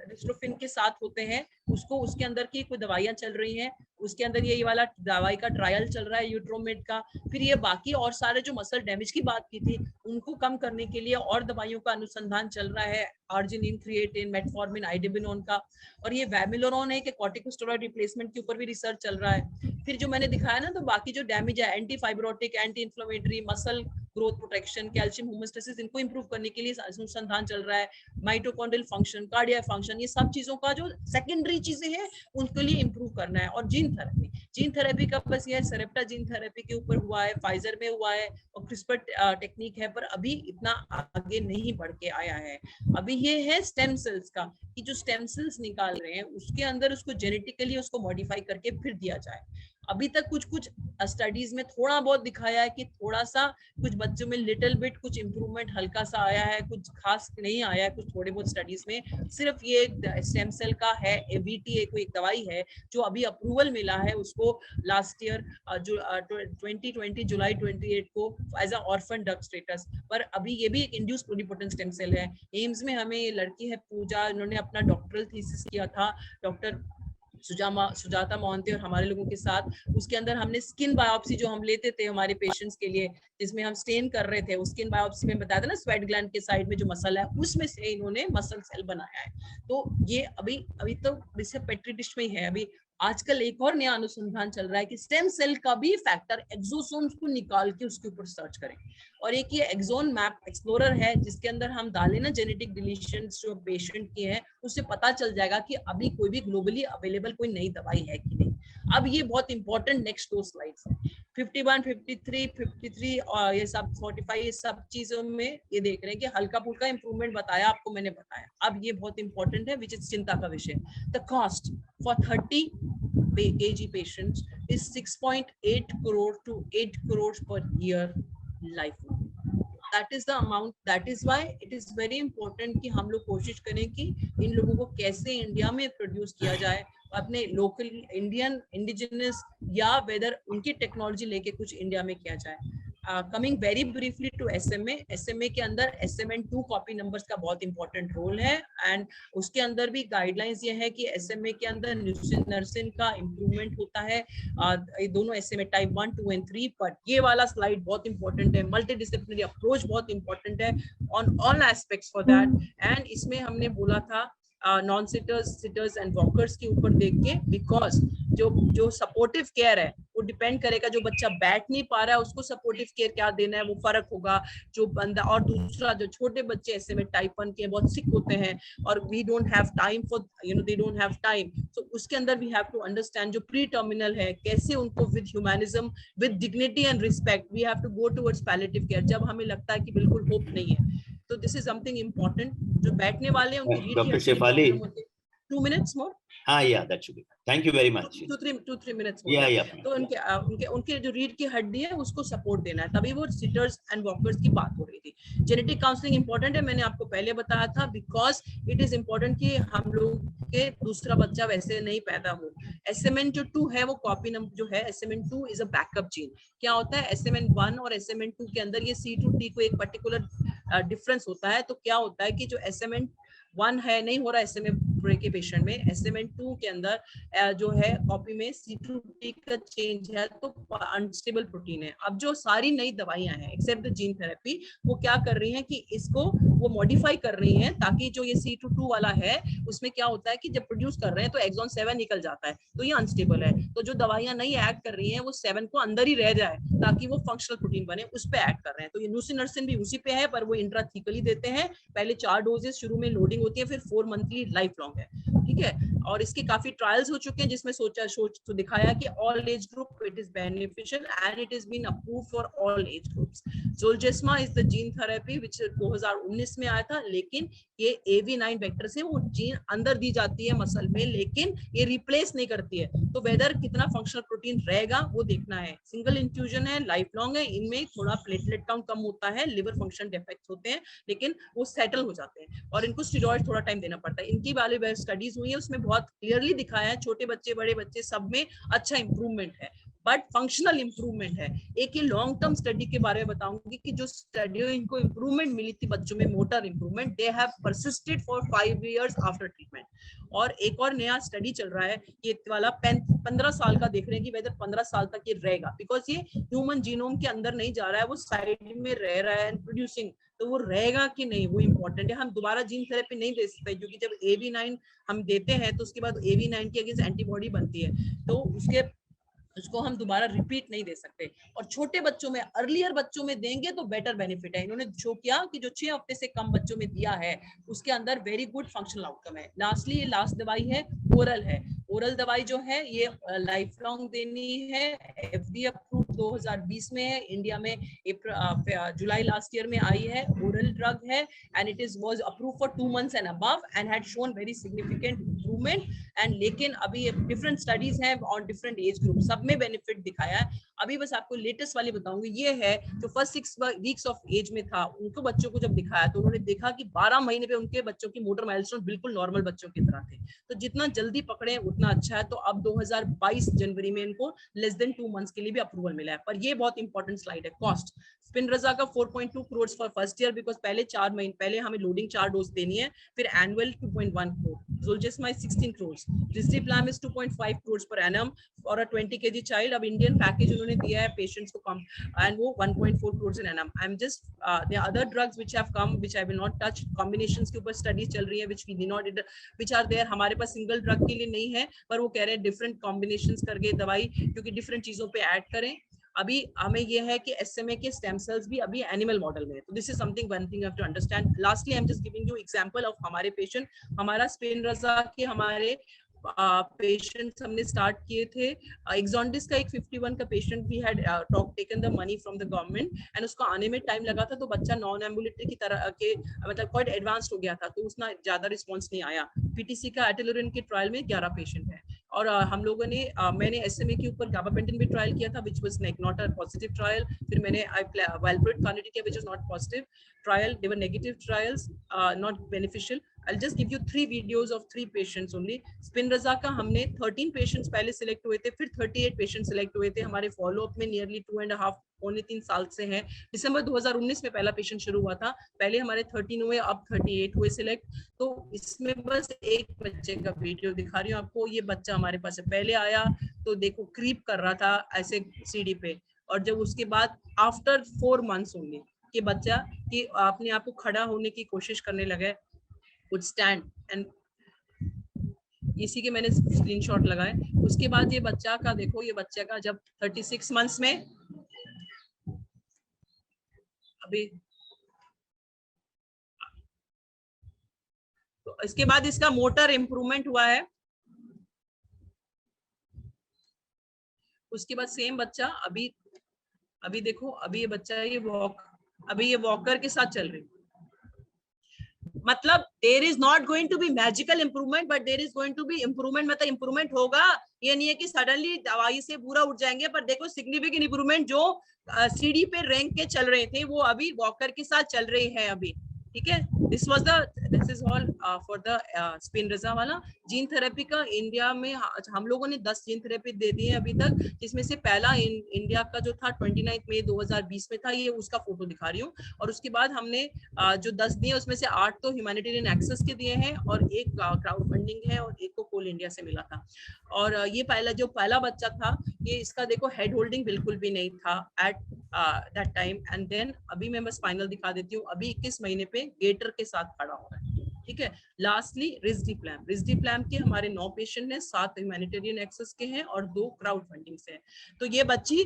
डिस्ट्रोफिन के साथ होते हैं, उसको उसके अंदर की कोई दवाइयां चल रही हैं, उसके अंदर ये वाला दवाई का ट्रायल चल रहा है यूट्रोमेट का। फिर ये बाकी और सारे जो मसल डैमेज की बात की थी, उनको कम करने के लिए और दवाइयों का अनुसंधान चल रहा है, आर्जिनिन, क्रिएटिन, मेटफॉर्मिन, आइडिबिनोन का। और ये वैमिलोरॉन है कि कॉर्टिकोस्टेरॉइड रिप्लेसमेंट के ऊपर भी रिसर्च चल रहा है। फिर जो मैंने दिखाया ना, तो बाकी जो डैमेज है, anti fibrotic, anti inflammatory, muscle growth protection, calcium homeostasis, इनको इंप्रूव करने के लिए अनुसंधान चल रहा है। माइटोकॉन्ड्रियल फंक्शन, कार्डियक फंक्शन, ये सब चीजों का जो सेकेंडरी चीजें हैं उनके लिए इंप्रूव करना है। और जीन थेरेपी का बस ये सेरेप्टा जीन थेरेपी के ऊपर हुआ है, फाइजर में हुआ है, और क्रिस्पर टेक्निक है, पर अभी इतना आगे नहीं बढ़ के आया है। अभी ये है स्टेम सेल्स का, कि जो स्टेम सेल्स निकाल रहे हैं उसके अंदर उसको जेनेटिकली उसको मॉडिफाई करके फिर दिया जाए। अभी तक कुछ कुछ स्टडीज में थोड़ा बहुत दिखाया है कि थोड़ा सा कुछ बच्चों में लिटिल बिट कुछ इंप्रूवमेंट हल्का सा आया है, कुछ खास नहीं आया है कुछ थोड़े बहुत स्टडीज में। सिर्फ ये स्टेम सेल का है, एबीटी कोई एक दवाई है जो अभी अप्रूवल मिला है उसको लास्ट ईयर जो 2020 जुलाई 28 को as a orphan drug status पर। अभी ये भी एक इंड्यूस प्लुरिपोटेंट स्टेम सेल है। एम्स में हमें ये लड़की है पूजा, इन्होंने अपना डॉक्टरल थीसिस किया था डॉक्टर सुजाता मोहंती और हमारे लोगों के साथ। उसके अंदर हमने स्किन बायोप्सी जो हम लेते थे हमारे पेशेंट्स के लिए, जिसमें हम स्टेन कर रहे थे, उस स्किन बायोप्सी में बताया था ना स्वेट ग्लैंड के साइड में जो मसल है उसमें से इन्होंने मसल सेल बनाया है। तो ये अभी तो इसे पेट्री डिश में ही है। अभी आजकल एक और नया अनुसंधान चल रहा है कि स्टेम सेल का भी फैक्टर एक्सोसोम्स को निकाल के उसके ऊपर सर्च करें। और एक ये एक्सोन मैप एक्सप्लोरर है जिसके अंदर हम डालें ना जेनेटिक डिलीशंस जो पेशेंट की है, उससे पता चल जाएगा कि अभी कोई भी ग्लोबली अवेलेबल कोई नई दवाई है कि नहीं। अब ये बहुत इंपॉर्टेंट नेक्स्ट 2 स्लाइड्स है 51, 53, 53 और ये सब 45, ये सब चीजों में ये देख रहे हैं कि हल्का फुल्का इंप्रूवमेंट बताया आपको मैंने बताया। अब ये बहुत इंपॉर्टेंट है विच इज चिंता का विषय। The cost for 30 kg patients is 6.8 crore to 8 crores per year lifelong. That is the amount. That is why it is very important कि हम लोग कोशिश करें कि इन लोगों को कैसे इंडिया में प्रोड्यूस किया जाए, अपने लोकल इंडियन इंडिजिनस या वेदर उनकी टेक्नोलॉजी लेके कुछ इंडिया में किया जाए। Coming very briefly to SMA के अंदर SMN2 कॉपी नंबर्स का बहुत इंपॉर्टेंट रोल है। एंड उसके अंदर भी गाइडलाइंस ये है कि SMA के अंदर न्यूसिनर्सिन का इंप्रूवमेंट होता है। दोनों SMA टाइप 1, 2 एंड 3 पर। ये वाला स्लाइड बहुत इंपॉर्टेंट है, मल्टी डिसिप्लिनरी अप्रोच बहुत इंपॉर्टेंट है on all aspects for that. And इसमें हमने बोला था non seaters, seaters and walkers के ऊपर देख के, बिकॉज जो सपोर्टिव केयर है वो डिपेंड करेगा, जो बच्चा बैठ नहीं पा रहा है उसको सपोर्टिव केयर क्या देना है वो फर्क होगा जो बंदा। और दूसरा जो छोटे बच्चे ऐसे में टाइप 1 के बहुत सिक होते हैं और we don't have time for they don't have time, तो उसके अंदर वी हैव टू अंडरस्टैंड जो प्री टर्मिनल है कैसे उनको with humanism with dignity and respect we have to go towards palliative care जब हमें लगता है कि बिल्कुल होप नहीं है। तो दिस इज समथिंग इम्पोर्टेंट। जो बैठने वाले हैं उनकी रीढ़ की doctor Shefali, 2 minutes more. yeah, that should be. Thank you very much. 2-3 minutes more. Yeah. तो उनके जो रीढ़ की हड्डी है उसको सपोर्ट देना है, तभी वो सिटर्स एंड वॉकर्स की बात हो रही थी। जेनेटिक काउंसलिंग इंपॉर्टेंट है, मैंने आपको पहले बताया था, बिकॉज इट इज इंपॉर्टेंट कि हम लोग के दूसरा बच्चा वैसे नहीं पैदा हो। SMN2 है वो कॉपी नंबर जो है, SMN2 is a backup gene. क्या होता है SMN1 और SMN2 के अंदर ये C2T को एक पर्टिकुलर डिफरेंस होता है। तो क्या होता है कि जो SMN1 है नहीं हो रहा SMA के पेशेंट में, SMN2 के अंदर जो है कॉपी में C2T का चेंज है तो अनस्टेबल प्रोटीन है। अब जो सारी नई दवाइयां हैं एक्सेप्ट द जीन थेरेपी, वो क्या कर रही हैं कि इसको वो मॉडिफाई कर रही हैं ताकि जो ये C2 वाला है उसमें क्या होता है कि जब प्रोड्यूस कर रहे हैं तो एक्सॉन 7 निकल जाता है, तो ये अनस्टेबल है। तो जो दवाइयां नई ऐड कर रही हैं वो 7 को अंदर ही रह जाए ताकि वो फंक्शनल प्रोटीन बने, उस पे ऐड कर रहे हैं। तो ये न्यूसिनर्सिन भी उसी पे है, पर वो इंट्राथीकली देते हैं। पहले 4 डोजेस शुरू में लोडिंग होती है, फिर 4 मंथली लाइफ लॉन्ग है, ठीक है। और इसके काफी ट्रायल्स हो चुके हैं जिसमें सोच तो दिखाया कि all age group it is beneficial and it is been approved for all age groups. Zolgensma is the gene therapy which 2019 में आया था, लेकिन ये AV9 वेक्टर से वो जीन अंदर दी जाती है मसल में, लेकिन ये रिप्लेस नहीं करती है। तो वेदर कितना फंक्शनल प्रोटीन रहेगा वो देखना है। सिंगल इंफ्यूजन है, लाइफ लॉन्ग है, इनमें थोड़ा प्लेटलेट काउंट कम होता है, लिवर फंक्शन डिफेक्ट्स होते हैं, लेकिन वो सेटल हो जाते हैं और इनको स्टेरॉइड थोड़ा टाइम देना पड़ता है। इनकी वाली स्टडीज हुई है, उसमें बहुत क्लियरली दिखाया है छोटे बच्चे बड़े बच्चे सब में अच्छा इंप्रूवमेंट है, बट फंक्शनल इंप्रूवमेंट है। एक ही लॉन्ग टर्म स्टडी के बारे में बताऊंगी कि जो स्टडी इनको इंप्रूवमेंट मिली थी बच्चों में, motor improvement, they have persisted for 5 years after treatment. और एक और नया स्टडी चल रहा है, ये वाला 15 साल का देख रहे हैं कि वेदर 15 साल तक ये रहेगा, बिकॉज ये ह्यूमन जीनोम के अंदर नहीं जा रहा है, वो साइड में रह रहा है एंड प्रोड्यूसिंग, तो वो रहेगा कि नहीं वो इंपॉर्टेंट है। हम दोबारा जीन थेरेपी नहीं दे सकते क्योंकि जब AV9 हम देते हैं तो उसके बाद AV9 की अगेंस्ट एंटीबॉडी बनती है, तो उसको हम दोबारा रिपीट नहीं दे सकते। और छोटे बच्चों में, अर्लियर बच्चों में देंगे तो बेटर बेनिफिट है। इन्होंने शो किया कि जो 6 हफ्ते से कम बच्चों में दिया है उसके अंदर वेरी गुड फंक्शनल आउटकम है। लास्टली ये लास्ट दवाई है, ओरल है। ओरल दवाई जो है ये लाइफ लॉन्ग देनी है, FDA अप्रूव्ड 2020 में है, इंडिया में जुलाई लास्ट ईयर में आई है, ओरल ड्रग है and it is was approved for 2 months and above and had shown very significant improvement and लेकिन अभी डिफरेंट स्टडीज हैं ऑन डिफरेंट एज ग्रुप, सब में बेनिफिट दिखाया है। अभी बस आपको लेटेस्ट वाली बताऊंगी, ये है जो फर्स्ट 6 वीक्स ऑफ एज में था, उनको बच्चों को जब दिखाया तो उन्होंने देखा कि 12 महीने पे उनके बच्चों की मोटर माइलस्टोन बिल्कुल नॉर्मल बच्चों की तरह थे। तो जितना जल्दी पकड़े उतना अच्छा है। तो अब 2022 जनवरी में इनको लेस देन 2 months के लिए भी अप्रूवल मिला है। पर ये बहुत इंपॉर्टेंट स्लाइड है, कॉस्ट। स्पिनरजा का 4.2 crore for first year, because पहले 4 महीने पहले हमें लोडिंग 4 डोज देनी है, फिर annual 2.1 crore. Zolgensma 16 crore, Risdiplam is 2.5 crore per annum और अ 20 kg चाइल्ड। अब इंडियन पैकेज उन्होंने दिया है पेशेंट्स को कम एंड वो 1.4 crore in annum. I am just there are other drugs which have come which I will not touch. Combinations के ऊपर स्टडीज चल रही है which we did not which are there. हमारे पास सिंगल ड्रग के लिए नहीं है, पर वो कह रहे हैं डिफरेंट कॉम्बिनेशंस करके दवाई क्योंकि डिफरेंट चीजों पे ऐड करें। अभी हमें ये है कि एसएमए के स्टेम सेल्स भी अभी एनिमल मॉडल में है, तो this is something one thing you have to understand. Lastly I am just giving you example of हमारे पेशेंट। हमारा स्पिनरजा के हमारे पेशेंट्स हमने स्टार्ट किए थे। एक्सॉन्डिस का एक 51 का पेशेंट भी had taken the money from the government and उसको आने में टाइम लगा था, तो बच्चा नॉन एम्बुलेटरी की तरह के मतलब क्वाइट एडवांस्ड हो गया था, तो उसना ज्यादा रिस्पांस नहीं आया। पीटीसी का एटेलोरेन के ट्रायल में 11 पेशेंट है और हम लोगों ने मैंने एसएमए के ऊपर गाबापेंटिन भी ट्रायल किया था which was not a positive trial. फिर मैंने वालप्रोइट कार्निटिन किया which is not positive trial, they were negative trials, not beneficial. I'll just give you 3 videos of 3 patients only. स्पिनरजा का हमने 13 पेशेंट्स पहले सिलेक्ट हुए थे, फिर 38 पेशेंट सिलेक्ट हुए थे। हमारे फॉलोअप में नियरली 2.5 पौने 3 साल से हैं। दिसंबर 2019 में पहला पेशेंट शुरू हुआ था, पहले हमारे 13 हुए, अब 38 हुए सिलेक्ट। तो इसमें बस एक बच्चे का वीडियो दिखा रही हूँ आपको। ये बच्चा हमारे पास पहले आया तो देखो क्रीप कर रहा था ऐसे सीढ़ी पे, और जब उसके बाद आफ्टर 4 months ओनली कि बच्चा कि अपने आप को खड़ा होने की कोशिश करने लगे, would stand and इसी के मैंने स्क्रीनशॉट लगाए। उसके बाद ये बच्चा का देखो, ये बच्चे का जब 36 months में अभी तो इसके बाद इसका मोटर इंप्रूवमेंट हुआ है। उसके बाद सेम बच्चा अभी देखो, अभी ये बच्चा अभी ये वॉकर के साथ चल रही। मतलब there is not going to be magical improvement but there is going to be improvement. मतलब इंप्रूवमेंट होगा, ये नहीं है कि सडनली दवाई से पूरा उठ जाएंगे, पर देखो सिग्निफिकेंट इंप्रूवमेंट। जो सीढ़ी पे रैंक के चल रहे थे वो अभी वॉकर के साथ चल रहे हैं अभी, ठीक है। This is all for the Spinraza वाला। जीन थेरेपी का इंडिया में हम लोगों ने 10 जीन थेरेपी दे दी है अभी तक, जिसमें से पहला इंडिया का जो था 29 मई 2020 में था, ये उसका फोटो दिखा रही हूँ। और उसके बाद हमने जो 10 दिए उसमें से 8 तो ह्यूमैनिटेरियन एक्सेस के दिए हैं और एक क्राउड फंडिंग है और एक को कोल इंडिया से मिला था। और ये पहला बच्चा था, ये इसका देखो हेड होल्डिंग बिल्कुल भी नहीं था at that time. And then अभी मैं बस फाइनल दिखा देती हूँ, अभी 21 महीने पे गेटर के साथ खड़ा हो रहा है, ठीक है। लास्टली रिस्डीप्लाम के हमारे 9 पेशेंट हैं, 7 ह्यूमैनिटेरियन एक्सेस के हैं और 2 क्राउड फंडिंग से हैं। तो ये बच्ची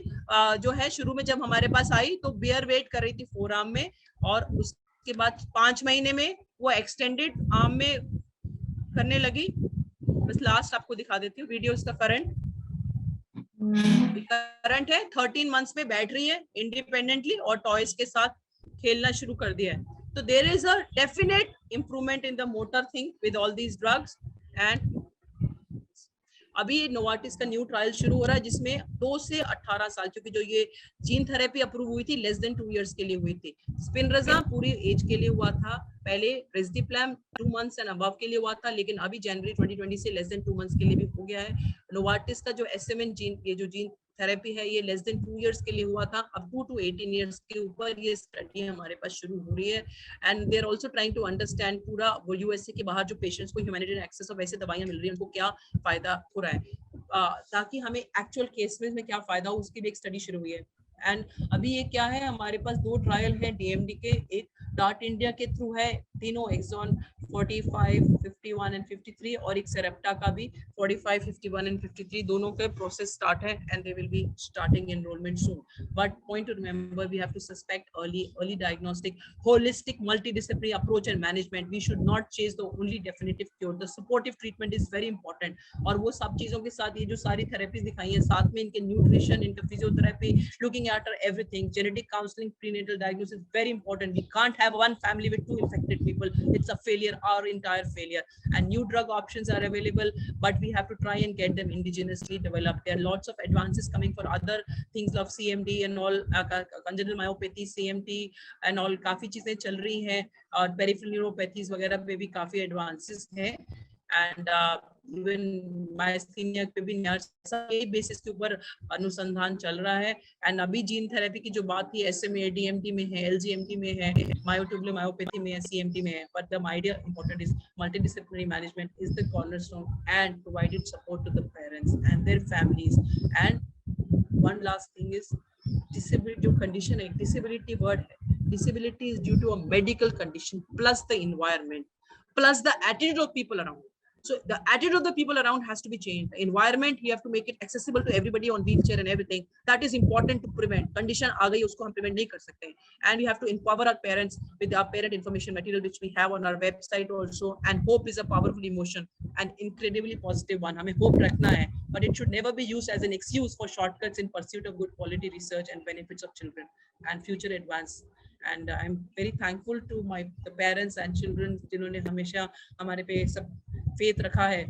जो है शुरू में जब हमारे पास आई तो बेयर वेट कर रही थी 4 आर्म में, और उसके बाद 5 महीने में वो एक्सटेंडेड आर्म में करने लगी। बस लास्ट आपको दिखा देती हूँ वीडियो। इसका करंट है 13 months में बैठ रही है इंडिपेंडेंटली और टॉयज के साथ खेलना शुरू कर दिया है। तो there is a definite improvement in the motor thing with all these drugs. And अभी नोवार्टिस का न्यू ट्रायल शुरू हो रहा है जिसमें 2 से 18 साल, क्योंकि जो ये जीन थेरेपी अप्रूव हुई थी लेस देन 2 years के लिए हुई थी। स्पिनरजा पूरी एज के लिए हुआ था, पहले रिस्डीप्लाम 2 months एंड अबव के लिए हुआ था, लेकिन अभी जनवरी 2020 से लेस देन 2 months के लिए भी हो गया है। नोवार्टिस का जो एसएमएन जीन, ये जो जीन थेरेपी है, ये लेस देन 2 years के लिए हुआ था। अब 2 to 18 years के ऊपर ये स्टडी हमारे पास शुरू हो रही है। And they are also trying to understand पूरा वो यूएसए के बाहर जो पेशेंट्स को ह्यूमैनिटेरियन एक्सेस और वैसे दवाइयां मिल रही हैं उनको क्या फायदा हो रहा है, ताकि हमें एक्चुअल केस में क्या फायदा हो उसकी भी एक स्टडी शुरू हुई है। एंड अभी ये क्या है, हमारे पास 2 ट्रायल है डीएमडी के, एक डार्ट इंडिया के थ्रू है, तीनों एक्सॉन 45, 51 एंड 53, और एक सेरेप्टा का भी 45, 51 एंड 53 दोनों के प्रोसेस स्टार्ट है, and they will be starting enrolment soon. But point to remember, we have to suspect early diagnostic, holistic multidisciplinary approach and management. We should not chase the only definitive cure. The supportive treatment is very important. और वो सब चीजों के साथ ये जो सारी थेरेपीज दिखाई है, साथ में इनके न्यूट्रिशन, इनका physiotherapy, looking at everything, genetic counseling, prenatal diagnosis, very important. We can't have one family with 2 infected people. It's a failure, our entire failure. And new drug options are available, but we have to try and get them indigenously developed. There are lots of advances coming for other things of CMD and all, congenital myopathy, CMT and all, काफी चीजें चल रही हैं, और पेरिफेरल न्यूरोपैथीज वगैरह पे भी काफी एडवांसेस हैं, एंड इवन मायस्थीनिया पे भी नए बेसिस के ऊपर अनुसंधान चल रहा है. एंड अभी जीन थेरेपी की जो बात की, SMA DMT में है, LGMT में है, मायोट्यूबुलर मायोपैथी में है, CMT में है, but the idea important is multidisciplinary management is the cornerstone, and provided support to the parents and their families. And one last thing is disability जो condition है, disability word है, disability is due to a medical condition plus the environment plus the attitude of people around. So the attitude of the people around has to be changed. The environment, you have to make it accessible to everybody on wheelchair and everything. That is important to prevent. Condition आ गई, उसको हम prevent नहीं कर सकते. And we have to empower our parents with our parent information material, which we have on our website also. And hope is a powerful emotion and incredibly positive one. हमें hope रखना है, but it should never be used as an excuse for shortcuts in pursuit of good quality research and benefits of children and future advance. And I'm very thankful to the parents and children जिन्होंने हमेशा हमारे पे सब फेथ रखा है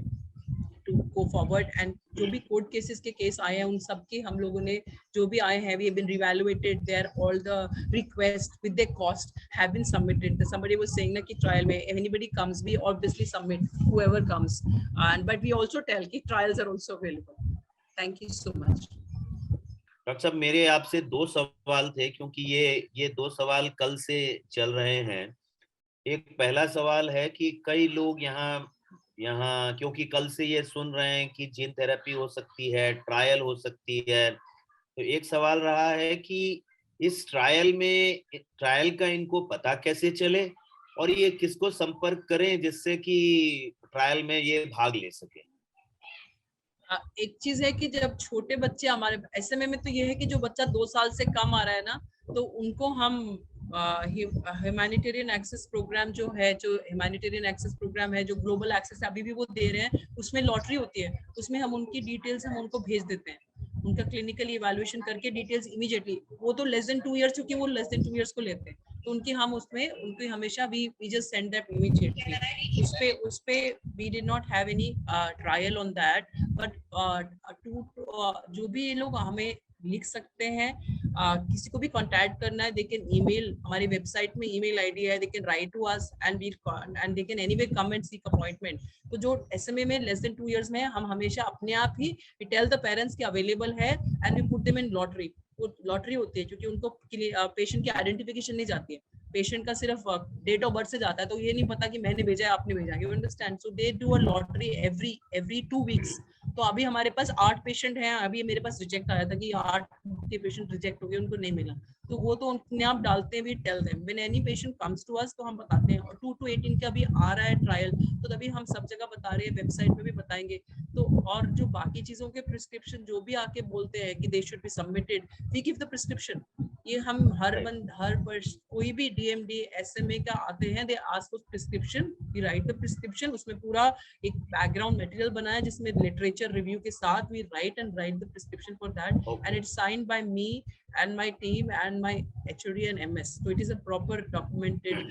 to go forward. And जो भी कोर्ट केसेस के केस आए हैं, उन सब के हम लोगों ने जो भी आए हैं, we have been reevaluated there, all the requests with their cost have been submitted. Somebody was saying ना कि trial में if anybody comes, we obviously submit whoever comes, and but we also tell कि trials are also available. Thank you so much. Doctor साहब, मेरे आपसे 2 सवाल थे, क्योंकि ये 2 सवाल कल से चल रहे हैं. एक पहला सवाल है कि कई लोग यहाँ क्योंकि कल से ये सुन रहे हैं कि जीन थेरेपी हो सकती है, ट्रायल हो सकती है, तो एक सवाल रहा है कि इस ट्रायल का इनको पता कैसे चले, और ये किसको संपर्क करें जिससे कि ट्रायल में ये भाग ले सके. एक चीज है कि जब छोटे बच्चे हमारे SMA में, तो ये है कि जो बच्चा 2 साल से कम आ रहा है ना, तो उनको हम ह्यूमैनिटेरियन एक्सेस प्रोग्राम जो ह्यूमैनिटेरियन एक्सेस प्रोग्राम है, जो ग्लोबल एक्सेस अभी भी वो दे रहे हैं, उसमें लॉटरी होती है, उसमें हम उनकी डिटेल्स हम उनको भेज देते हैं, उनका क्लिनिकल इवैल्यूएशन करके डिटेल्स इमीडिएटली. वो तो लेस देन 2 ईयर्स, क्योंकि वो लेस देन 2 ईयर्स को लेते हैं, तो उनकी हम उसमें उनकी हमेशा we just send that immediately. उस पे we did not have any trial on that, but जो भी ये लोग हमें लिख सकते हैं, किसी को भी कांटेक्ट करना है, दे कैन ईमेल, हमारी वेबसाइट में ईमेल आईडी है, they can write to us and they can anyway come and seek appointment. तो जो SMA में लेस देन 2 इयर्स में हम हमेशा अपने आप ही वी टेल द पेरेंट्स कि अवेलेबल है, and we put them in lottery. वो लॉटरी होती है क्योंकि उनको पेशेंट की आइडेंटिफिकेशन नहीं जाती है, पेशेंट का सिर्फ डेट ऑफ बर्थ से जाता है, तो ये नहीं पता कि मैंने भेजा है आपने भेजा, you understand. So they do a lottery every 2 weeks. तो अभी हमारे पास 8 पेशेंट हैं, अभी मेरे पास रिजेक्ट आया था कि 8 के पेशेंट रिजेक्ट हो गए, उनको नहीं मिला, तो वो तो अपने आप डालते हैं. We tell them when any patient comes to us, तो हम बताते हैं. और 2 to 18 का भी आ रहा है ट्रायल, तो तभी हम सब जगह बता रहे हैं, वेबसाइट पे भी बताएंगे. तो और जो बाकी चीजों के प्रिस्क्रिप्शन जो भी आके बोलते हैं कि they should be submitted, we give the prescription. ये हम हर वर्ष कोई भी DMD SMA का आते हैं, they ask for prescription, we write the prescription. उसमें पूरा एक बैकग्राउंड मटेरियल बना है जिसमें लिटरेचर रिव्यू के साथ we write the prescription for that, and it's signed by me and my team and my HOD and MS. So it is a proper documented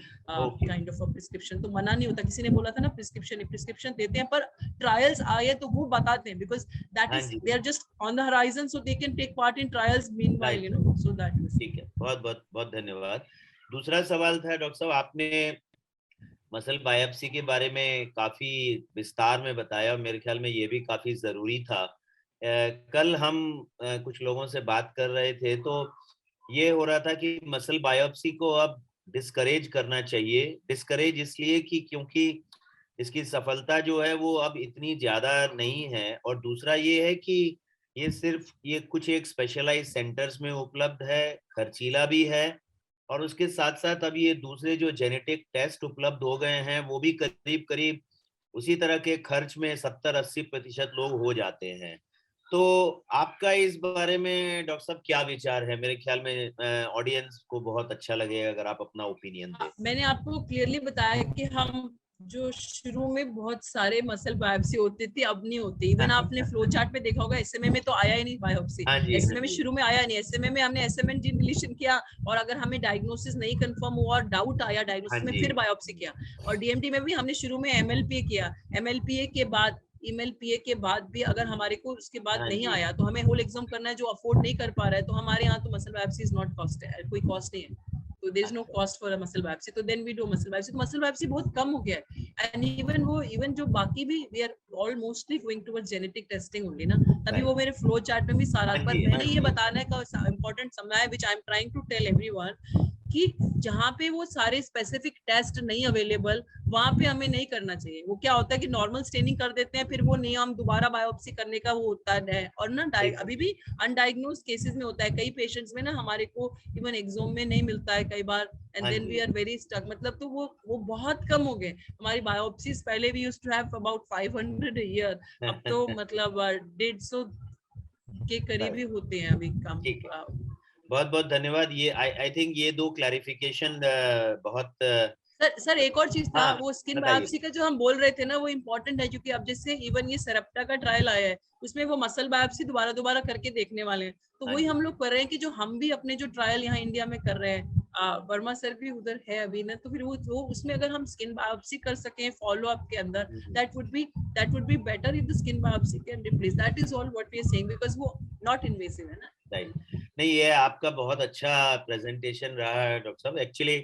kind of a prescription. तो मना नहीं होता. किसी ने बोला था ना प्रिस्क्रिप्शन देते हैं, पर ट्रायल्स आए तो वो बताते हैं, because that is they are just on the horizon, so they can take part in trials meanwhile, you know. So that is ठीक है. बहुत धन्यवाद. दूसरा सवाल था डॉक्टर साहब, आपने मसल बायोप्सी के बारे में काफी विस्तार में बताया, और मेरे ख्याल में ये भी काफी जरूरी था. कल हम कुछ लोगों से बात कर रहे थे, तो ये हो रहा था कि मसल बायोप्सी को अब डिस्करेज करना चाहिए. डिस्करेज इसलिए कि क्योंकि इसकी सफलता जो है वो अब इतनी ज्यादा नहीं है, और दूसरा ये है कि ये सिर्फ कुछ एक स्पेशलाइज्ड सेंटर्स में उपलब्ध है, खर्चीला भी है, और उसके साथ साथ अब ये दूसरे जो जेनेटिक टेस्ट उपलब्ध हो गए हैं वो भी करीब करीब उसी तरह के खर्च में 70-80% लोग हो जाते हैं। तो आपका इस बारे में डॉक्टर साहब क्या विचार है? मेरे ख्याल में ऑडियंस को बहुत अच्छा लगेगा अगर आप अपना ओपिनियन दें। मैंने आपको क्लियरली बताया कि हम जो शुरू में बहुत सारे मसल बायोप्सी होती थी, अब नहीं होती। इवन आपने फ्लो चार्ट में देखा होगा, एसएमए में तो आया ही नहीं बायोप्सी। हाँ जी, हाँ एसएमए में जी। शुरू में आया नहीं। एसएमए में हमने एसएमएन जीन डिलीशन किया, और अगर हमें डायग्नोसिस नहीं कंफर्म हुआ और डाउट आया हाँ डायग्नोसिस में, जी। फिर बायोप्सी किया। और डीएमटी में भी हमने शुरू में एमएलपीए किया। एमएलपीए के बाद, ईएमएलपीए के बाद भी अगर हमारे को उसके बाद हाँ नहीं जी। आया, तो हमें होल एग्जाम करना है, जो अफोर्ड नहीं कर पा रहा है, तो हमारे यहाँ तो muscle biopsy is not cost है, कोई कॉस्ट नहीं है। तो there is no cost for a muscle biopsy, तो then we do muscle biopsy. तो मसल बायोप्सी बहुत कम हो गया है। एंड इवन जो बाकी भी, we are all mostly going towards genetic testing only ना। तभी वो मेरे फ्लो चार्ट में भी सारा, हाँ पर जी, हाँ मैंने ये जी। बताने का इंपॉर्टेंट समय है, which I am trying to tell everyone, कि जहाँ पे वो सारे स्पेसिफिक टेस्ट नहीं अवेलेबल, वहां पे हमें नहीं करना चाहिए। वो क्या होता है कि नॉर्मल स्टेनिंग कर देते हैं, फिर वो नियम दोबारा बायोप्सी करने का वो होता है। और ना अभी भी अनडायग्नोज केसेस में होता है, कई पेशेंट्स में ना हमारे को इवन एक्सोम में नहीं मिलता है कई बार, एंड हाँ देन वी जी। Are very stuck. मतलब तो वो बहुत कम हो गए हमारी बायोप्सीज। पहले we used to have about 500 a year, अब तो मतलब 150 के करीब ही होते हैं अभी कम। ठीक है, बहुत बहुत धन्यवाद। ये आई थिंक ये दो क्लैरिफिकेशन बहुत सर एक और चीज था, हाँ, वो स्किन बताइए। बायोप्सी का जो हम बोल रहे थे ना, वो इम्पोर्टेंट है, क्योंकि अब जैसे इवन ये सरप्टा का ट्रायल आया है, उसमें वो मसल बायोप्सी दोबारा दोबारा करके देखने वाले हैं। तो हाँ वही जी। हम लोग कर रहे हैं कि जो हम भी अपने जो ट्रायल यहाँ इंडिया में कर रहे हैं, वर्मा सर भी उधर है अभी ना, तो फिर वो उसमें अगर हम स्किन बायोप्सी कर सकें फॉलो अप के अंदर, that would be better if the skin biopsy can replace. That is all what we are saying, because वो नॉट इन्वेसिव है ना। राइट। नहीं, ये आपका बहुत अच्छा प्रेजेंटेशन रहा है डॉक्टर साहब। एक्चुअली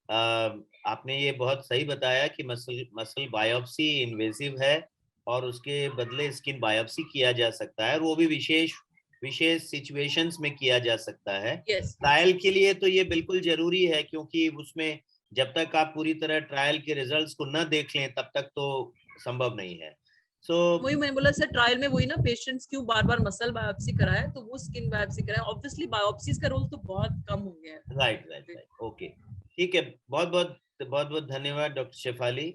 आपने ये बहुत सही बताया कि मसल बायोप्सी इन्वेसिव है और उसके बदले स्किन बायोप्सी किया जा सकता है, और वो भी विशेष विशेष सिचुएशंस में किया जा सकता है। यस ट्रायल के लिए तो ये बिल्कुल जरूरी है, क्योंकि उसमें जब तक आप पूरी तरह ट्रायल के रिजल्ट्स को न देख लें तब तक तो संभव नहीं है। सो वही मैंने बोला सर, ट्रायल में वही ना, पेशेंट्स क्यों बार बार मसल बायोप्सी कराए, तो वो स्किन बायोप्सी कराए। ऑब्वियसली बायोप्सीज का रोल तो बहुत कम हो गया है। Right, right, right, okay. ठीक है, बहुत बहुत धन्यवाद डॉक्टर शेफाली।